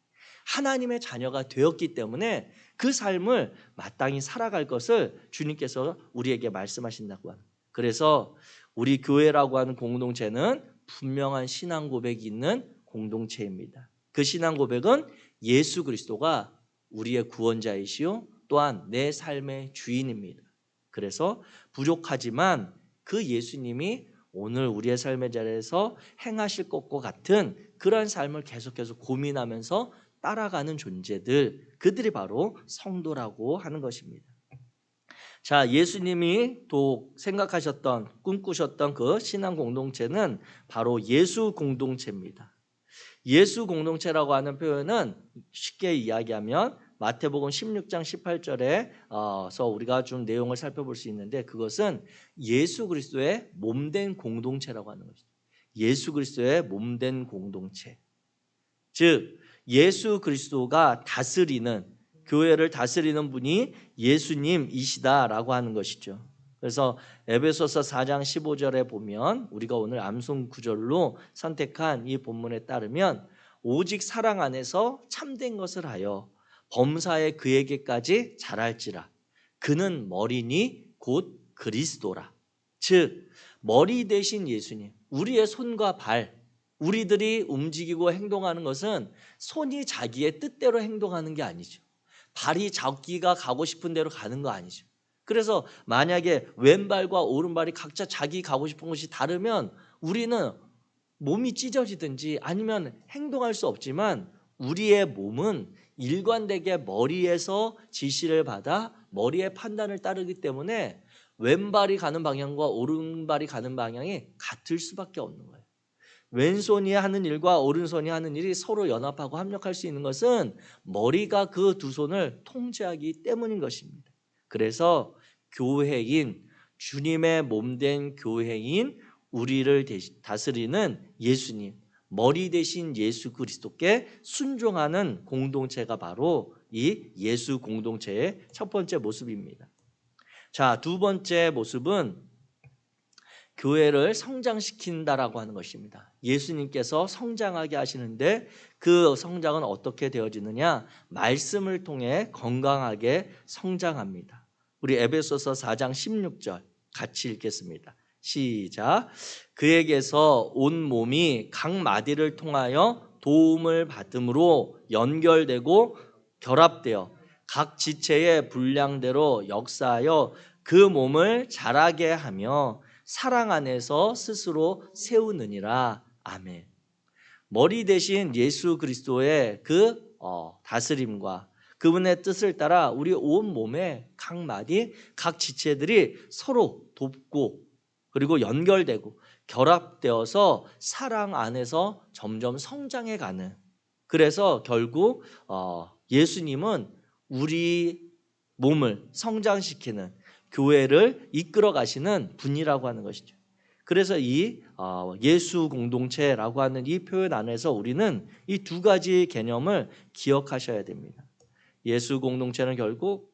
하나님의 자녀가 되었기 때문에 그 삶을 마땅히 살아갈 것을 주님께서 우리에게 말씀하신다고 합니다. 그래서 우리 교회라고 하는 공동체는 분명한 신앙 고백이 있는 공동체입니다. 그 신앙 고백은 예수 그리스도가 우리의 구원자이시요 또한 내 삶의 주인입니다. 그래서 부족하지만 그 예수님이 오늘 우리의 삶의 자리에서 행하실 것과 같은 그러한 삶을 계속해서 고민하면서 따라가는 존재들, 그들이 바로 성도라고 하는 것입니다. 자, 예수님이 또 생각하셨던 꿈꾸셨던 그 신앙 공동체는 바로 예수 공동체입니다. 예수 공동체라고 하는 표현은 쉽게 이야기하면 마태복음 16장 18절에서 우리가 좀 내용을 살펴볼 수 있는데 그것은 예수 그리스도의 몸된 공동체라고 하는 것입니다. 예수 그리스도의 몸된 공동체. 즉 예수 그리스도가 다스리는 교회를 다스리는 분이 예수님이시다라고 하는 것이죠. 그래서 에베소서 4장 15절에 보면 우리가 오늘 암송 구절로 선택한 이 본문에 따르면 오직 사랑 안에서 참된 것을 하여 범사에 그에게까지 자랄지라 그는 머리니 곧 그리스도라. 즉 머리 대신 예수님, 우리의 손과 발, 우리들이 움직이고 행동하는 것은 손이 자기의 뜻대로 행동하는 게 아니죠. 발이 자기가 가고 싶은 대로 가는 거 아니죠. 그래서 만약에 왼발과 오른발이 각자 자기 가고 싶은 곳이 다르면 우리는 몸이 찢어지든지 아니면 행동할 수 없지만 우리의 몸은 일관되게 머리에서 지시를 받아 머리의 판단을 따르기 때문에 왼발이 가는 방향과 오른발이 가는 방향이 같을 수밖에 없는 거예요. 왼손이 하는 일과 오른손이 하는 일이 서로 연합하고 합력할 수 있는 것은 머리가 그 두 손을 통제하기 때문인 것입니다. 그래서 교회인 주님의 몸된 교회인 우리를 다스리는 예수님, 머리 대신 예수 그리스도께 순종하는 공동체가 바로 이 예수 공동체의 첫 번째 모습입니다. 자, 두 번째 모습은 교회를 성장시킨다라고 하는 것입니다. 예수님께서 성장하게 하시는데 그 성장은 어떻게 되어지느냐? 말씀을 통해 건강하게 성장합니다. 우리 에베소서 4장 16절 같이 읽겠습니다. 시작. 그에게서 온 몸이 각 마디를 통하여 도움을 받음으로 연결되고 결합되어 각 지체의 분량대로 역사하여 그 몸을 자라게 하며 사랑 안에서 스스로 세우느니라. 아멘. 머리 대신 예수 그리스도의 그 다스림과 그분의 뜻을 따라 우리 온 몸의 각 마디, 각 지체들이 서로 돕고 그리고 연결되고 결합되어서 사랑 안에서 점점 성장해가는, 그래서 결국 예수님은 우리 몸을 성장시키는, 교회를 이끌어 가시는 분이라고 하는 것이죠. 그래서 이 예수 공동체라고 하는 이 표현 안에서 우리는 이 두 가지 개념을 기억하셔야 됩니다. 예수 공동체는 결국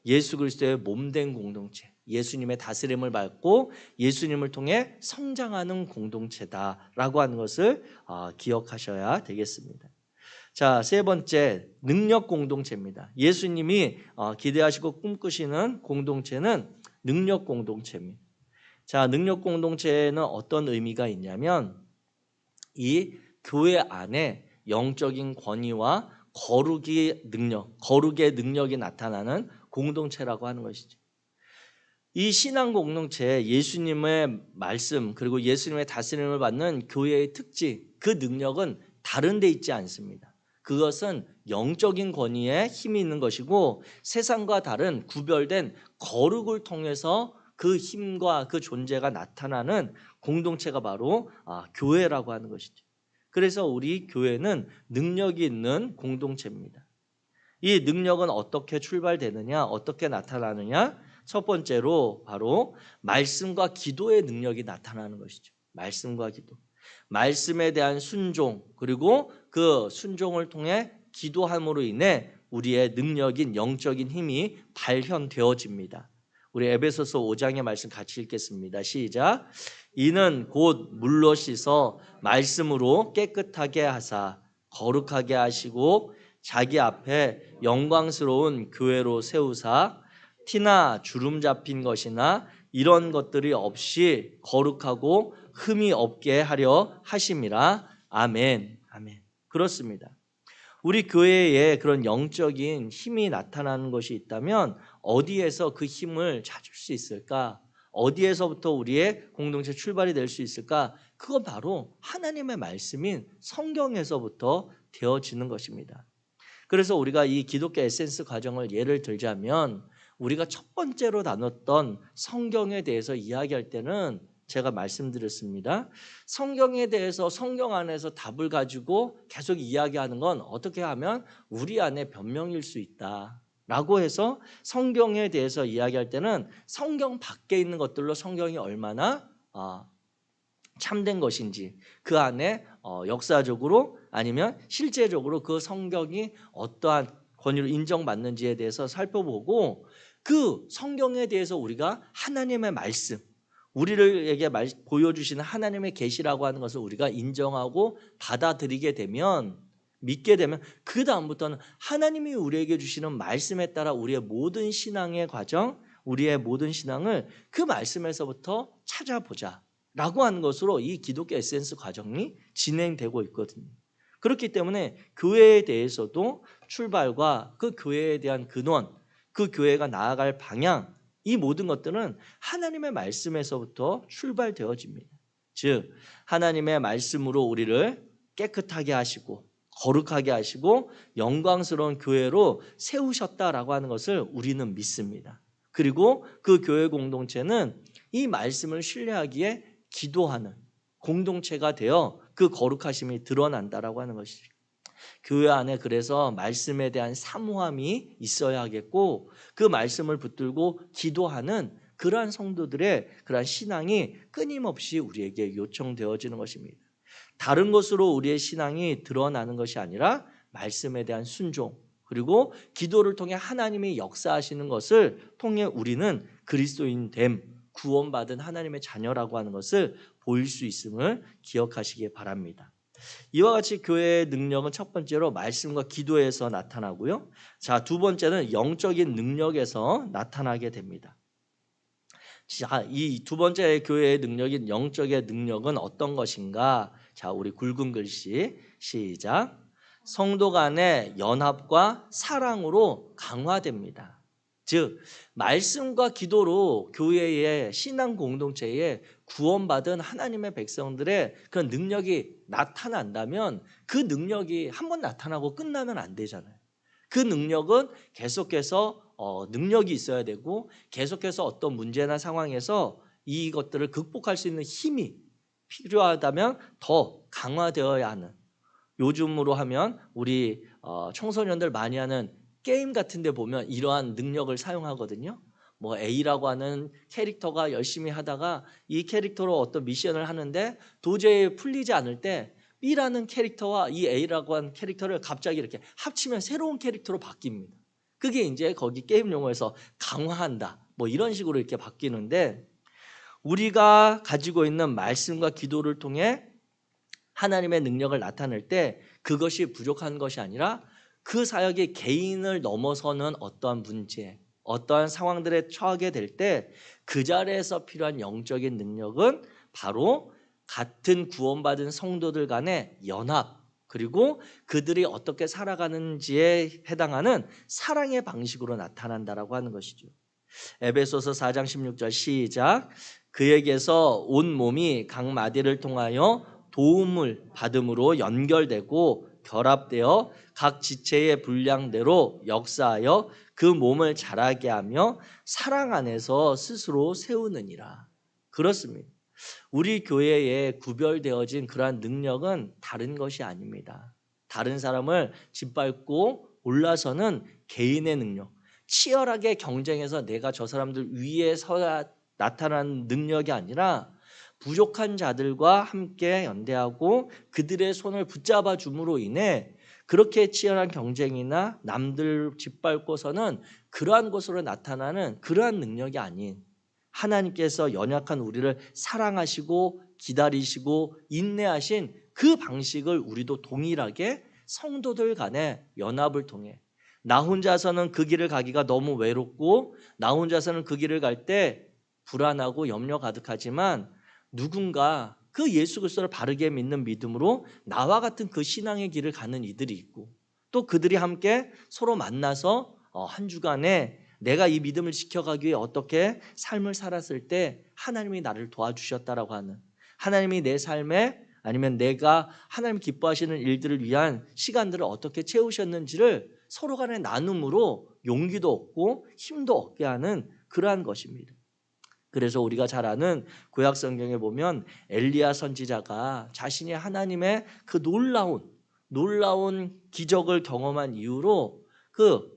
예수 그리스도의 몸된 공동체, 예수님의 다스림을 받고 예수님을 통해 성장하는 공동체다라고 하는 것을 기억하셔야 되겠습니다. 자, 세 번째, 능력 공동체입니다. 예수님이 기대하시고 꿈꾸시는 공동체는 능력 공동체입니다. 자, 능력 공동체는 어떤 의미가 있냐면 이 교회 안에 영적인 권위와 거룩의 능력이 나타나는 공동체라고 하는 것이죠. 이 신앙 공동체, 예수님의 말씀 그리고 예수님의 다스림을 받는 교회의 특징, 그 능력은 다른 데 있지 않습니다. 그것은 영적인 권위에 힘이 있는 것이고 세상과 다른 구별된 거룩을 통해서 그 힘과 그 존재가 나타나는 공동체가 바로 교회라고 하는 것이죠. 그래서 우리 교회는 능력이 있는 공동체입니다. 이 능력은 어떻게 출발되느냐, 어떻게 나타나느냐? 첫 번째로 바로 말씀과 기도의 능력이 나타나는 것이죠. 말씀과 기도. 말씀에 대한 순종, 그리고 그 순종을 통해 기도함으로 인해 우리의 능력인 영적인 힘이 발현되어집니다. 우리 에베소서 5장의 말씀 같이 읽겠습니다. 시작. 이는 곧 물로 씻어 말씀으로 깨끗하게 하사 거룩하게 하시고 자기 앞에 영광스러운 교회로 세우사 티나 주름 잡힌 것이나 이런 것들이 없이 거룩하고 흠이 없게 하려 하심이라. 아멘. 아멘. 그렇습니다. 우리 교회에 그런 영적인 힘이 나타나는 것이 있다면 어디에서 그 힘을 찾을 수 있을까? 어디에서부터 우리의 공동체 출발이 될 수 있을까? 그건 바로 하나님의 말씀인 성경에서부터 되어지는 것입니다. 그래서 우리가 이 기독교 에센스 과정을 예를 들자면 우리가 첫 번째로 나눴던 성경에 대해서 이야기할 때는 제가 말씀드렸습니다. 성경에 대해서 성경 안에서 답을 가지고 계속 이야기하는 건 어떻게 하면 우리 안에 변명일 수 있다라고 해서 성경에 대해서 이야기할 때는 성경 밖에 있는 것들로 성경이 얼마나 참된 것인지, 그 안에 역사적으로 아니면 실제적으로 그 성경이 어떠한 권위로 인정받는지에 대해서 살펴보고 그 성경에 대해서 우리가 하나님의 말씀, 우리에게 보여주시는 하나님의 계시라고 하는 것을 우리가 인정하고 받아들이게 되면, 믿게 되면 그 다음부터는 하나님이 우리에게 주시는 말씀에 따라 우리의 모든 신앙의 과정, 우리의 모든 신앙을 그 말씀에서부터 찾아보자 라고 하는 것으로 이 기독교 에센스 과정이 진행되고 있거든요. 그렇기 때문에 교회에 대해서도 출발과 그 교회에 대한 근원, 그 교회가 나아갈 방향, 이 모든 것들은 하나님의 말씀에서부터 출발되어집니다. 즉 하나님의 말씀으로 우리를 깨끗하게 하시고 거룩하게 하시고 영광스러운 교회로 세우셨다라고 하는 것을 우리는 믿습니다. 그리고 그 교회 공동체는 이 말씀을 신뢰하기에 기도하는 공동체가 되어 그 거룩하심이 드러난다라고 하는 것이죠. 교회 안에 그래서 말씀에 대한 사모함이 있어야 하겠고 그 말씀을 붙들고 기도하는 그러한 성도들의 그러한 신앙이 끊임없이 우리에게 요청되어지는 것입니다. 다른 것으로 우리의 신앙이 드러나는 것이 아니라 말씀에 대한 순종, 그리고 기도를 통해 하나님이 역사하시는 것을 통해 우리는 그리스도인 됨, 구원받은 하나님의 자녀라고 하는 것을 보일 수 있음을 기억하시기 바랍니다. 이와 같이 교회의 능력은 첫 번째로 말씀과 기도에서 나타나고요. 자, 두 번째는 영적인 능력에서 나타나게 됩니다. 자, 이 두 번째 교회의 능력인 영적의 능력은 어떤 것인가? 자, 우리 굵은 글씨 시작. 성도 간의 연합과 사랑으로 강화됩니다. 즉, 말씀과 기도로 교회의 신앙 공동체에 구원받은 하나님의 백성들의 그런 능력이 나타난다면 그 능력이 한번 나타나고 끝나면 안 되잖아요. 그 능력은 계속해서 능력이 있어야 되고 계속해서 어떤 문제나 상황에서 이것들을 극복할 수 있는 힘이 필요하다면 더 강화되어야 하는, 요즘으로 하면 우리 청소년들 많이 하는 게임 같은 데 보면 이러한 능력을 사용하거든요. 뭐 A라고 하는 캐릭터가 열심히 하다가 이 캐릭터로 어떤 미션을 하는데 도저히 풀리지 않을 때 B라는 캐릭터와 이 A라고 하는 캐릭터를 갑자기 이렇게 합치면 새로운 캐릭터로 바뀝니다. 그게 이제 거기 게임 용어에서 강화한다, 뭐 이런 식으로 이렇게 바뀌는데, 우리가 가지고 있는 말씀과 기도를 통해 하나님의 능력을 나타낼 때 그것이 부족한 것이 아니라 그 사역이 개인을 넘어서는 어떠한 문제, 어떠한 상황들에 처하게 될 때 그 자리에서 필요한 영적인 능력은 바로 같은 구원받은 성도들 간의 연합, 그리고 그들이 어떻게 살아가는지에 해당하는 사랑의 방식으로 나타난다라고 하는 것이죠. 에베소서 4장 16절 시작. 그에게서 온 몸이 각 마디를 통하여 도움을 받음으로 연결되고 결합되어 각 지체의 분량대로 역사하여 그 몸을 자라게 하며 사랑 안에서 스스로 세우느니라. 그렇습니다. 우리 교회에 구별되어진 그러한 능력은 다른 것이 아닙니다. 다른 사람을 짓밟고 올라서는 개인의 능력, 치열하게 경쟁해서 내가 저 사람들 위에 서야 나타나는 능력이 아니라 부족한 자들과 함께 연대하고 그들의 손을 붙잡아 줌으로 인해 그렇게 치열한 경쟁이나 남들 짓밟고서는 그러한 것으로 나타나는 그러한 능력이 아닌, 하나님께서 연약한 우리를 사랑하시고 기다리시고 인내하신 그 방식을 우리도 동일하게 성도들 간의 연합을 통해, 나 혼자서는 그 길을 가기가 너무 외롭고 나 혼자서는 그 길을 갈 때 불안하고 염려 가득하지만 누군가 그 예수 그리스도를 바르게 믿는 믿음으로 나와 같은 그 신앙의 길을 가는 이들이 있고, 또 그들이 함께 서로 만나서 한 주간에 내가 이 믿음을 지켜가기 위해 어떻게 삶을 살았을 때 하나님이 나를 도와주셨다라고 하는, 하나님이 내 삶에 아니면 내가 하나님 기뻐하시는 일들을 위한 시간들을 어떻게 채우셨는지를 서로 간의 나눔으로 용기도 얻고 힘도 얻게 하는 그러한 것입니다. 그래서 우리가 잘 아는 구약 성경에 보면 엘리야 선지자가 자신이 하나님의 그 놀라운 기적을 경험한 이후로 그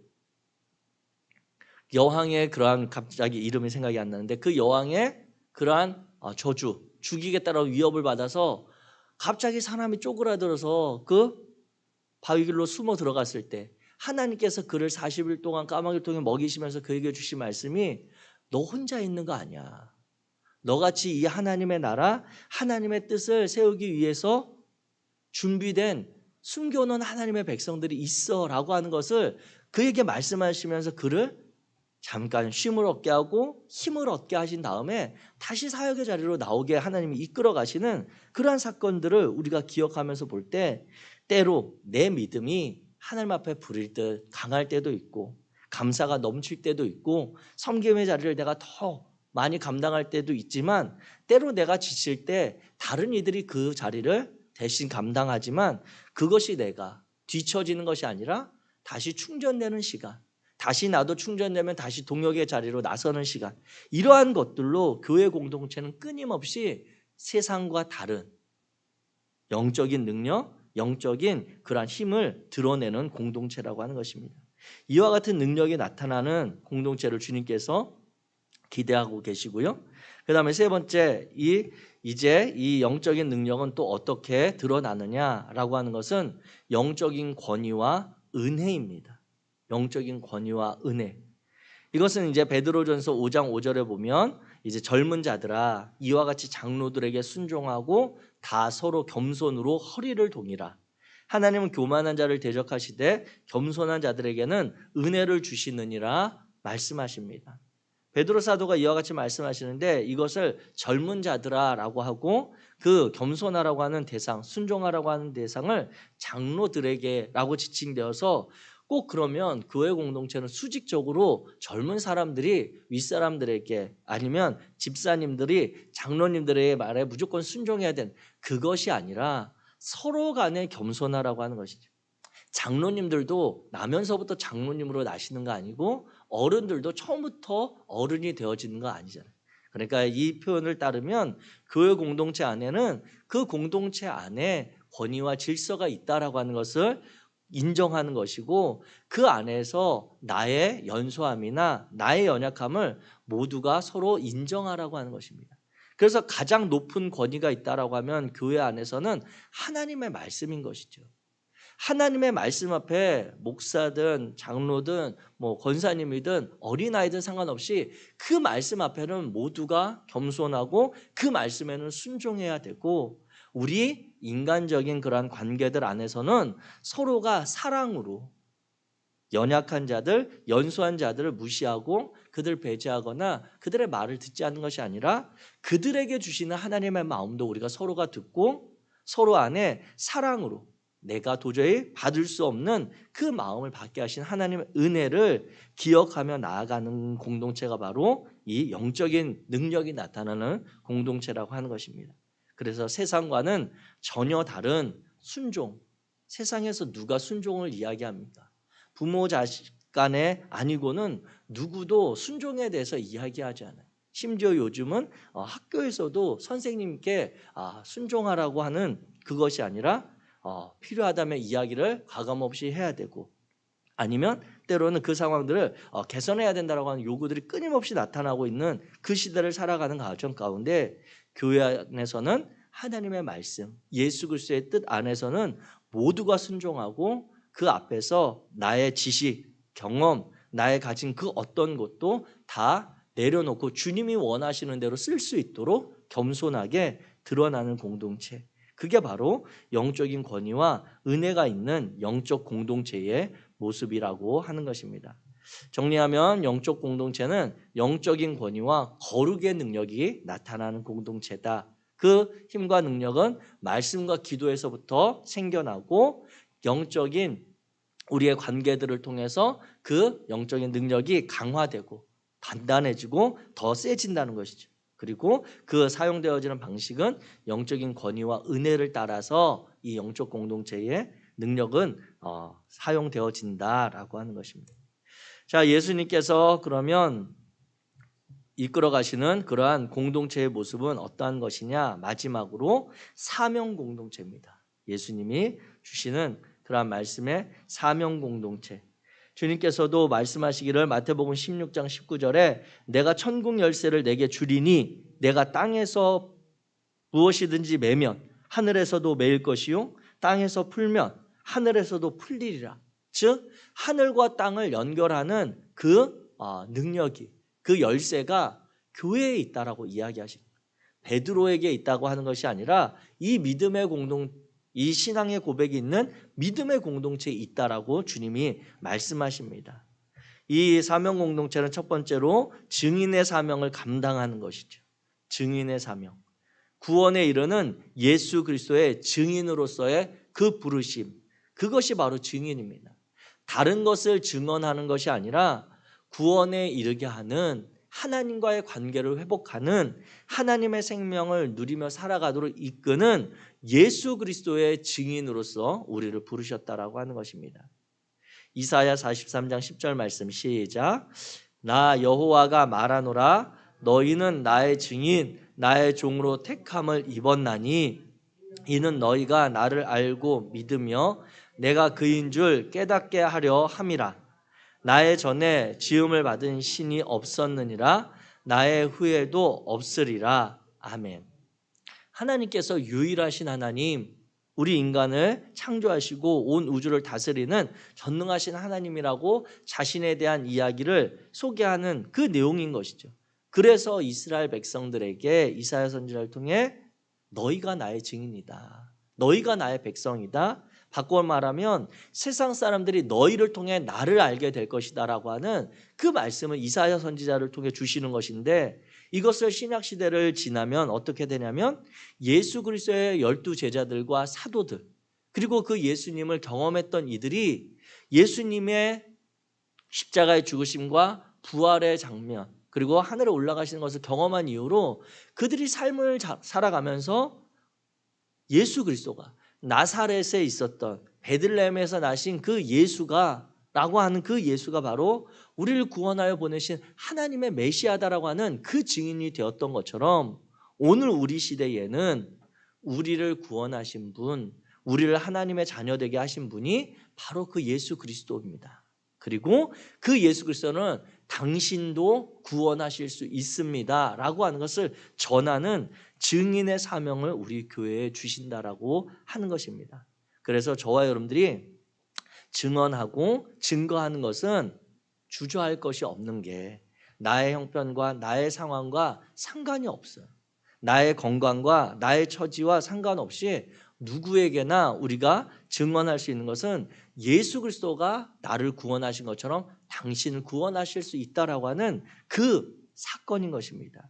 여왕의 그러한, 갑자기 이름이 생각이 안 나는데 그 여왕의 그러한 저주, 죽이겠다라고 위협을 받아서 갑자기 사람이 쪼그라들어서 그 바위길로 숨어 들어갔을 때 하나님께서 그를 40일 동안 까마귀를 통해 먹이시면서 그에게 주신 말씀이 너 혼자 있는 거 아니야. 너같이 이 하나님의 나라, 하나님의 뜻을 세우기 위해서 준비된 숨겨놓은 하나님의 백성들이 있어라고 하는 것을 그에게 말씀하시면서 그를 잠깐 쉼을 얻게 하고 힘을 얻게 하신 다음에 다시 사역의 자리로 나오게 하나님이 이끌어 가시는 그러한 사건들을 우리가 기억하면서 볼 때, 때로 내 믿음이 하나님 앞에 부릴 듯 강할 때도 있고 감사가 넘칠 때도 있고 섬김의 자리를 내가 더 많이 감당할 때도 있지만, 때로 내가 지칠 때 다른 이들이 그 자리를 대신 감당하지만 그것이 내가 뒤처지는 것이 아니라 다시 충전되는 시간, 다시 나도 충전되면 다시 동역의 자리로 나서는 시간, 이러한 것들로 교회 공동체는 끊임없이 세상과 다른 영적인 능력, 영적인 그러한 힘을 드러내는 공동체라고 하는 것입니다. 이와 같은 능력이 나타나는 공동체를 주님께서 기대하고 계시고요. 그다음에 세 번째, 이제 이 영적인 능력은 또 어떻게 드러나느냐라고 하는 것은 영적인 권위와 은혜입니다. 영적인 권위와 은혜. 이것은 이제 베드로전서 5장 5절에 보면 이제 젊은 자들아 이와 같이 장로들에게 순종하고 다 서로 겸손으로 허리를 동이라. 하나님은 교만한 자를 대적하시되 겸손한 자들에게는 은혜를 주시느니라 말씀하십니다. 베드로 사도가 이와 같이 말씀하시는데 이것을 젊은 자들아라고 하고 그 겸손하라고 하는 대상, 순종하라고 하는 대상을 장로들에게라고 지칭되어서 꼭 그러면 교회 공동체는 수직적으로 젊은 사람들이 윗사람들에게 아니면 집사님들이 장로님들의 말에 무조건 순종해야 되는 그것이 아니라 서로 간에 겸손하라고 하는 것이죠. 장로님들도 나면서부터 장로님으로 나시는 거 아니고 어른들도 처음부터 어른이 되어지는 거 아니잖아요. 그러니까 이 표현을 따르면 교회 공동체 안에는 그 공동체 안에 권위와 질서가 있다라고 하는 것을 인정하는 것이고 그 안에서 나의 연소함이나 나의 연약함을 모두가 서로 인정하라고 하는 것입니다. 그래서 가장 높은 권위가 있다라고 하면 교회 안에서는 하나님의 말씀인 것이죠. 하나님의 말씀 앞에 목사든 장로든 권사님이든 어린아이든 상관없이 그 말씀 앞에는 모두가 겸손하고 그 말씀에는 순종해야 되고 우리 인간적인 그러한 관계들 안에서는 서로가 사랑으로 연약한 자들, 연소한 자들을 무시하고 그들을 배제하거나 그들의 말을 듣지 않는 것이 아니라 그들에게 주시는 하나님의 마음도 우리가 서로가 듣고 서로 안에 사랑으로 내가 도저히 받을 수 없는 그 마음을 받게 하신 하나님의 은혜를 기억하며 나아가는 공동체가 바로 이 영적인 능력이 나타나는 공동체라고 하는 것입니다. 그래서 세상과는 전혀 다른 순종, 세상에서 누가 순종을 이야기합니까? 부모 자식 간에 아니고는 누구도 순종에 대해서 이야기하지 않아요. 심지어 요즘은 학교에서도 선생님께 순종하라고 하는 그것이 아니라 필요하다면 이야기를 과감없이 해야 되고 아니면 때로는 그 상황들을 개선해야 된다고 하는 요구들이 끊임없이 나타나고 있는 그 시대를 살아가는 가정 가운데 교회 안에서는 하나님의 말씀, 예수 그리스도의 뜻 안에서는 모두가 순종하고 그 앞에서 나의 지식, 경험, 나의 가진 그 어떤 것도 다 내려놓고 주님이 원하시는 대로 쓸 수 있도록 겸손하게 드러나는 공동체. 그게 바로 영적인 권위와 은혜가 있는 영적 공동체의 모습이라고 하는 것입니다. 정리하면 영적 공동체는 영적인 권위와 거룩의 능력이 나타나는 공동체다. 그 힘과 능력은 말씀과 기도에서부터 생겨나고 영적인 우리의 관계들을 통해서 그 영적인 능력이 강화되고 단단해지고 더 세진다는 것이죠. 그리고 그 사용되어지는 방식은 영적인 권위와 은혜를 따라서 이 영적 공동체의 능력은 사용되어진다라고 하는 것입니다. 자, 예수님께서 그러면 이끌어 가시는 그러한 공동체의 모습은 어떠한 것이냐? 마지막으로 사명 공동체입니다. 예수님이 주시는 그러한 말씀의 사명 공동체. 주님께서도 말씀하시기를 마태복음 16장 19절에 내가 천국 열쇠를 내게 주리니 내가 땅에서 무엇이든지 매면 하늘에서도 매일 것이요 땅에서 풀면 하늘에서도 풀리리라. 즉 하늘과 땅을 연결하는 그 능력이 그 열쇠가 교회에 있다라고 이야기하십니다. 베드로에게 있다고 하는 것이 아니라 이 믿음의 이 신앙의 고백이 있는 믿음의 공동체에 있다라고 주님이 말씀하십니다. 이 사명 공동체는 첫 번째로 증인의 사명을 감당하는 것이죠. 증인의 사명. 구원에 이르는 예수 그리스도의 증인으로서의 그 부르심. 그것이 바로 증인입니다. 다른 것을 증언하는 것이 아니라 구원에 이르게 하는 하나님과의 관계를 회복하는 하나님의 생명을 누리며 살아가도록 이끄는 예수 그리스도의 증인으로서 우리를 부르셨다라고 하는 것입니다. 이사야 43장 10절 말씀 시작. 나 여호와가 말하노라 너희는 나의 증인 나의 종으로 택함을 입었나니 이는 너희가 나를 알고 믿으며 내가 그인 줄 깨닫게 하려 함이라. 나의 전에 지음을 받은 신이 없었느니라. 나의 후회도 없으리라. 아멘. 하나님께서 유일하신 하나님, 우리 인간을 창조하시고 온 우주를 다스리는 전능하신 하나님이라고 자신에 대한 이야기를 소개하는 그 내용인 것이죠. 그래서 이스라엘 백성들에게 이사야 선지자를 통해 너희가 나의 증인이다, 너희가 나의 백성이다, 바꿔 말하면 세상 사람들이 너희를 통해 나를 알게 될 것이다 라고 하는 그 말씀을 이사야 선지자를 통해 주시는 것인데, 이것을 신약시대를 지나면 어떻게 되냐면 예수 그리스도의 12 제자들과 사도들, 그리고 그 예수님을 경험했던 이들이 예수님의 십자가의 죽으심과 부활의 장면, 그리고 하늘에 올라가시는 것을 경험한 이후로 그들이 삶을 살아가면서 예수 그리스도가 나사렛에 있었던 베들레헴에서 나신 그 예수가 라고 하는 그 예수가 바로 우리를 구원하여 보내신 하나님의 메시아다라고 하는 그 증인이 되었던 것처럼, 오늘 우리 시대에는 우리를 구원하신 분, 우리를 하나님의 자녀 되게 하신 분이 바로 그 예수 그리스도입니다. 그리고 그 예수 그리스도는 당신도 구원하실 수 있습니다 라고 하는 것을 전하는 증인의 사명을 우리 교회에 주신다라고 하는 것입니다. 그래서 저와 여러분들이 증언하고 증거하는 것은 주저할 것이 없는 게, 나의 형편과 나의 상황과 상관이 없어요. 나의 건강과 나의 처지와 상관없이 누구에게나 우리가 증언할 수 있는 것은 예수 그리스도가 나를 구원하신 것처럼 당신을 구원하실 수 있다라고 하는 그 사건인 것입니다.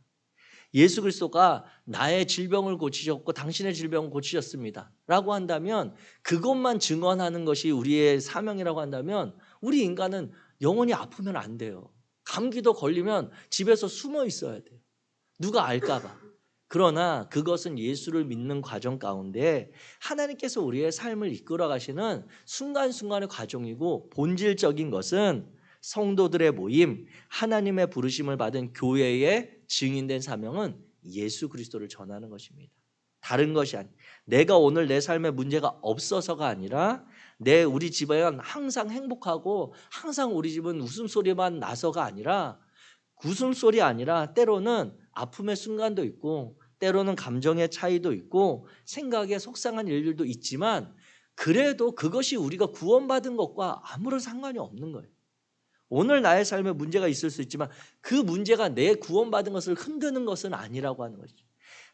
예수 그리스도가 나의 질병을 고치셨고 당신의 질병을 고치셨습니다 라고 한다면, 그것만 증언하는 것이 우리의 사명이라고 한다면, 우리 인간은 영원히 아프면 안 돼요. 감기도 걸리면 집에서 숨어 있어야 돼요, 누가 알까 봐. 그러나 그것은 예수를 믿는 과정 가운데 하나님께서 우리의 삶을 이끌어 가시는 순간순간의 과정이고, 본질적인 것은 성도들의 모임, 하나님의 부르심을 받은 교회의 증인된 사명은 예수 그리스도를 전하는 것입니다. 다른 것이 아니, 내가 오늘 내 삶에 문제가 없어서가 아니라 우리 집은 항상 행복하고 항상 우리 집은 웃음소리만 나서가 아니라, 웃음소리 아니라 때로는 아픔의 순간도 있고 때로는 감정의 차이도 있고 생각에 속상한 일들도 있지만, 그래도 그것이 우리가 구원받은 것과 아무런 상관이 없는 거예요. 오늘 나의 삶에 문제가 있을 수 있지만 그 문제가 내 구원받은 것을 흔드는 것은 아니라고 하는 것이죠.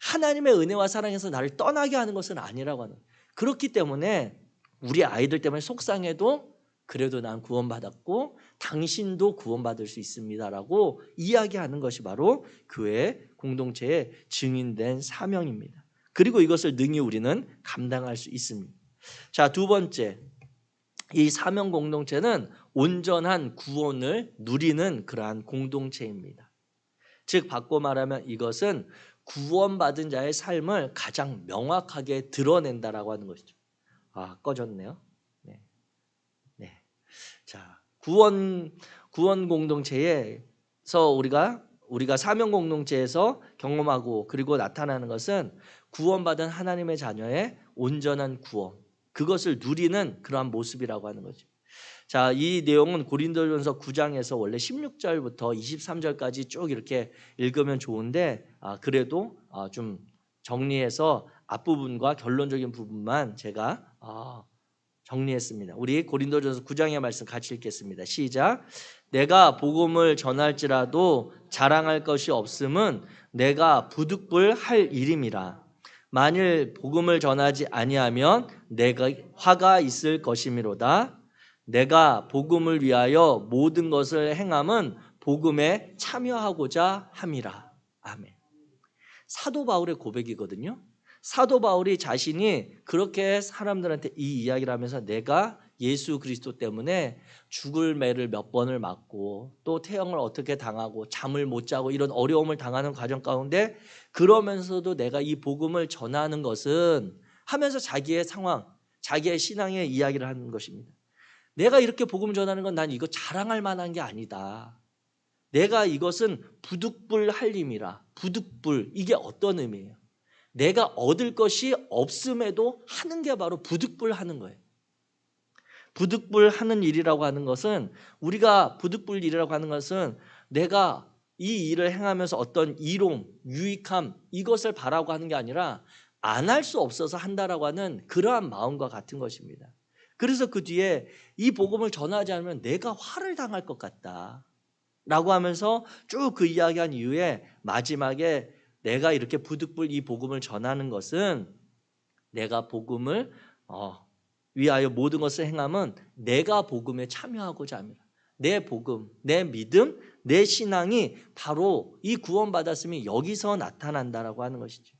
하나님의 은혜와 사랑에서 나를 떠나게 하는 것은 아니라고 하는 거예요. 그렇기 때문에 우리 아이들 때문에 속상해도 그래도 난 구원받았고 당신도 구원받을 수 있습니다라고 이야기하는 것이 바로 교회 공동체의 증인된 사명입니다. 그리고 이것을 능히 우리는 감당할 수 있습니다. 자, 두 번째, 이 사명 공동체는 온전한 구원을 누리는 그러한 공동체입니다. 즉 바꿔 말하면 이것은 구원받은 자의 삶을 가장 명확하게 드러낸다라고 하는 것이죠. 꺼졌네요. 네. 자, 구원 공동체에서 우리가 사명 공동체에서 경험하고 그리고 나타나는 것은 구원받은 하나님의 자녀의 온전한 구원, 그것을 누리는 그러한 모습이라고 하는 거죠. 자, 이 내용은 고린도전서 9장에서 원래 16절부터 23절까지 쭉 이렇게 읽으면 좋은데, 그래도 좀 정리해서 앞부분과 결론적인 부분만 제가 정리했습니다. 우리 고린도전서 9장의 말씀 같이 읽겠습니다. 시작. 내가 복음을 전할지라도 자랑할 것이 없음은 내가 부득불할 일임이라. 만일 복음을 전하지 아니하면 내가 화가 있을 것이미로다. 내가 복음을 위하여 모든 것을 행함은 복음에 참여하고자 함이라. 아멘. 사도 바울의 고백이거든요. 사도 바울이 자신이 그렇게 사람들한테 이 이야기를 하면서 내가 예수 그리스도 때문에 죽을 매를 몇 번을 맞고 또 태형을 어떻게 당하고 잠을 못 자고 이런 어려움을 당하는 과정 가운데, 그러면서도 내가 이 복음을 전하는 것은 하면서 자기의 상황, 자기의 신앙의 이야기를 하는 것입니다. 내가 이렇게 복음 전하는 건 난 이거 자랑할 만한 게 아니다. 내가 이것은 부득불할 힘이라. 부득불, 이게 어떤 의미예요? 내가 얻을 것이 없음에도 하는 게 바로 부득불하는 거예요. 부득불하는 일이라고 하는 것은, 우리가 부득불 일이라고 하는 것은 내가 이 일을 행하면서 어떤 이롱, 유익함 이것을 바라고 하는 게 아니라 안 할 수 없어서 한다라고 하는 그러한 마음과 같은 것입니다. 그래서 그 뒤에 이 복음을 전하지 않으면 내가 화를 당할 것 같다 라고 하면서 쭉 그 이야기한 이후에 마지막에 내가 이렇게 부득불 이 복음을 전하는 것은 내가 복음을 위하여 모든 것을 행함은 내가 복음에 참여하고자 합니다. 내 복음, 내 믿음, 내 신앙이 바로 이 구원받았음이 여기서 나타난다라고 하는 것이죠.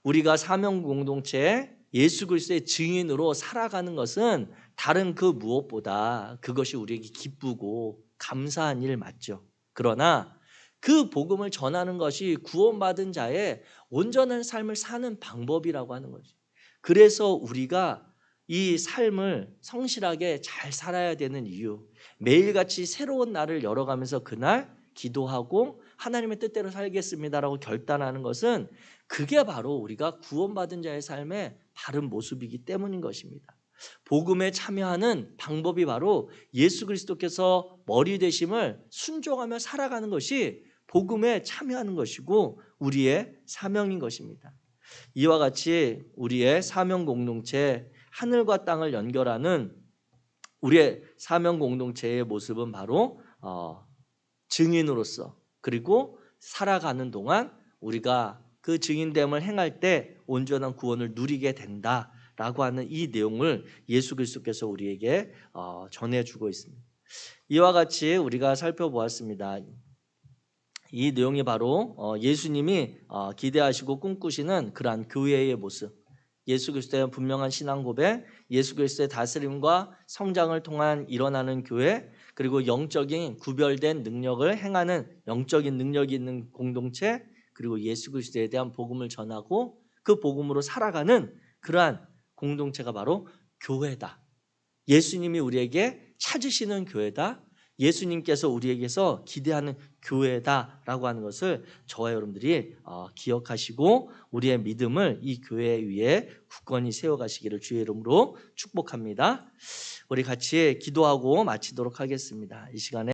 우리가 사명 공동체 예수 그리스도의 증인으로 살아가는 것은 다른 그 무엇보다 그것이 우리에게 기쁘고 감사한 일 맞죠. 그러나 그 복음을 전하는 것이 구원받은 자의 온전한 삶을 사는 방법이라고 하는 거죠. 그래서 우리가 이 삶을 성실하게 잘 살아야 되는 이유, 매일같이 새로운 날을 열어가면서 그날 기도하고 하나님의 뜻대로 살겠습니다라고 결단하는 것은 그게 바로 우리가 구원받은 자의 삶의 바른 모습이기 때문인 것입니다. 복음에 참여하는 방법이 바로 예수 그리스도께서 머리 되심을 순종하며 살아가는 것이 복음에 참여하는 것이고 우리의 사명인 것입니다. 이와 같이 우리의 사명 공동체, 하늘과 땅을 연결하는 우리의 사명 공동체의 모습은 바로 증인으로서 그리고 살아가는 동안 우리가 그 증인됨을 행할 때 온전한 구원을 누리게 된다라고 하는 이 내용을 예수 그리스도께서 우리에게 전해주고 있습니다. 이와 같이 우리가 살펴보았습니다. 이 내용이 바로 예수님이 기대하시고 꿈꾸시는 그러한 교회의 모습, 예수 그리스도의 분명한 신앙 고백, 예수 그리스도의 다스림과 성장을 통한 일어나는 교회, 그리고 영적인 구별된 능력을 행하는 영적인 능력이 있는 공동체, 그리고 예수 그리스도에 대한 복음을 전하고 그 복음으로 살아가는 그러한 공동체가 바로 교회다. 예수님이 우리에게 찾으시는 교회다. 예수님께서 우리에게서 기대하는 교회다라고 하는 것을 저와 여러분들이 기억하시고 우리의 믿음을 이 교회 위에 굳건히 세워가시기를 주의 이름으로 축복합니다. 우리 같이 기도하고 마치도록 하겠습니다. 이 시간에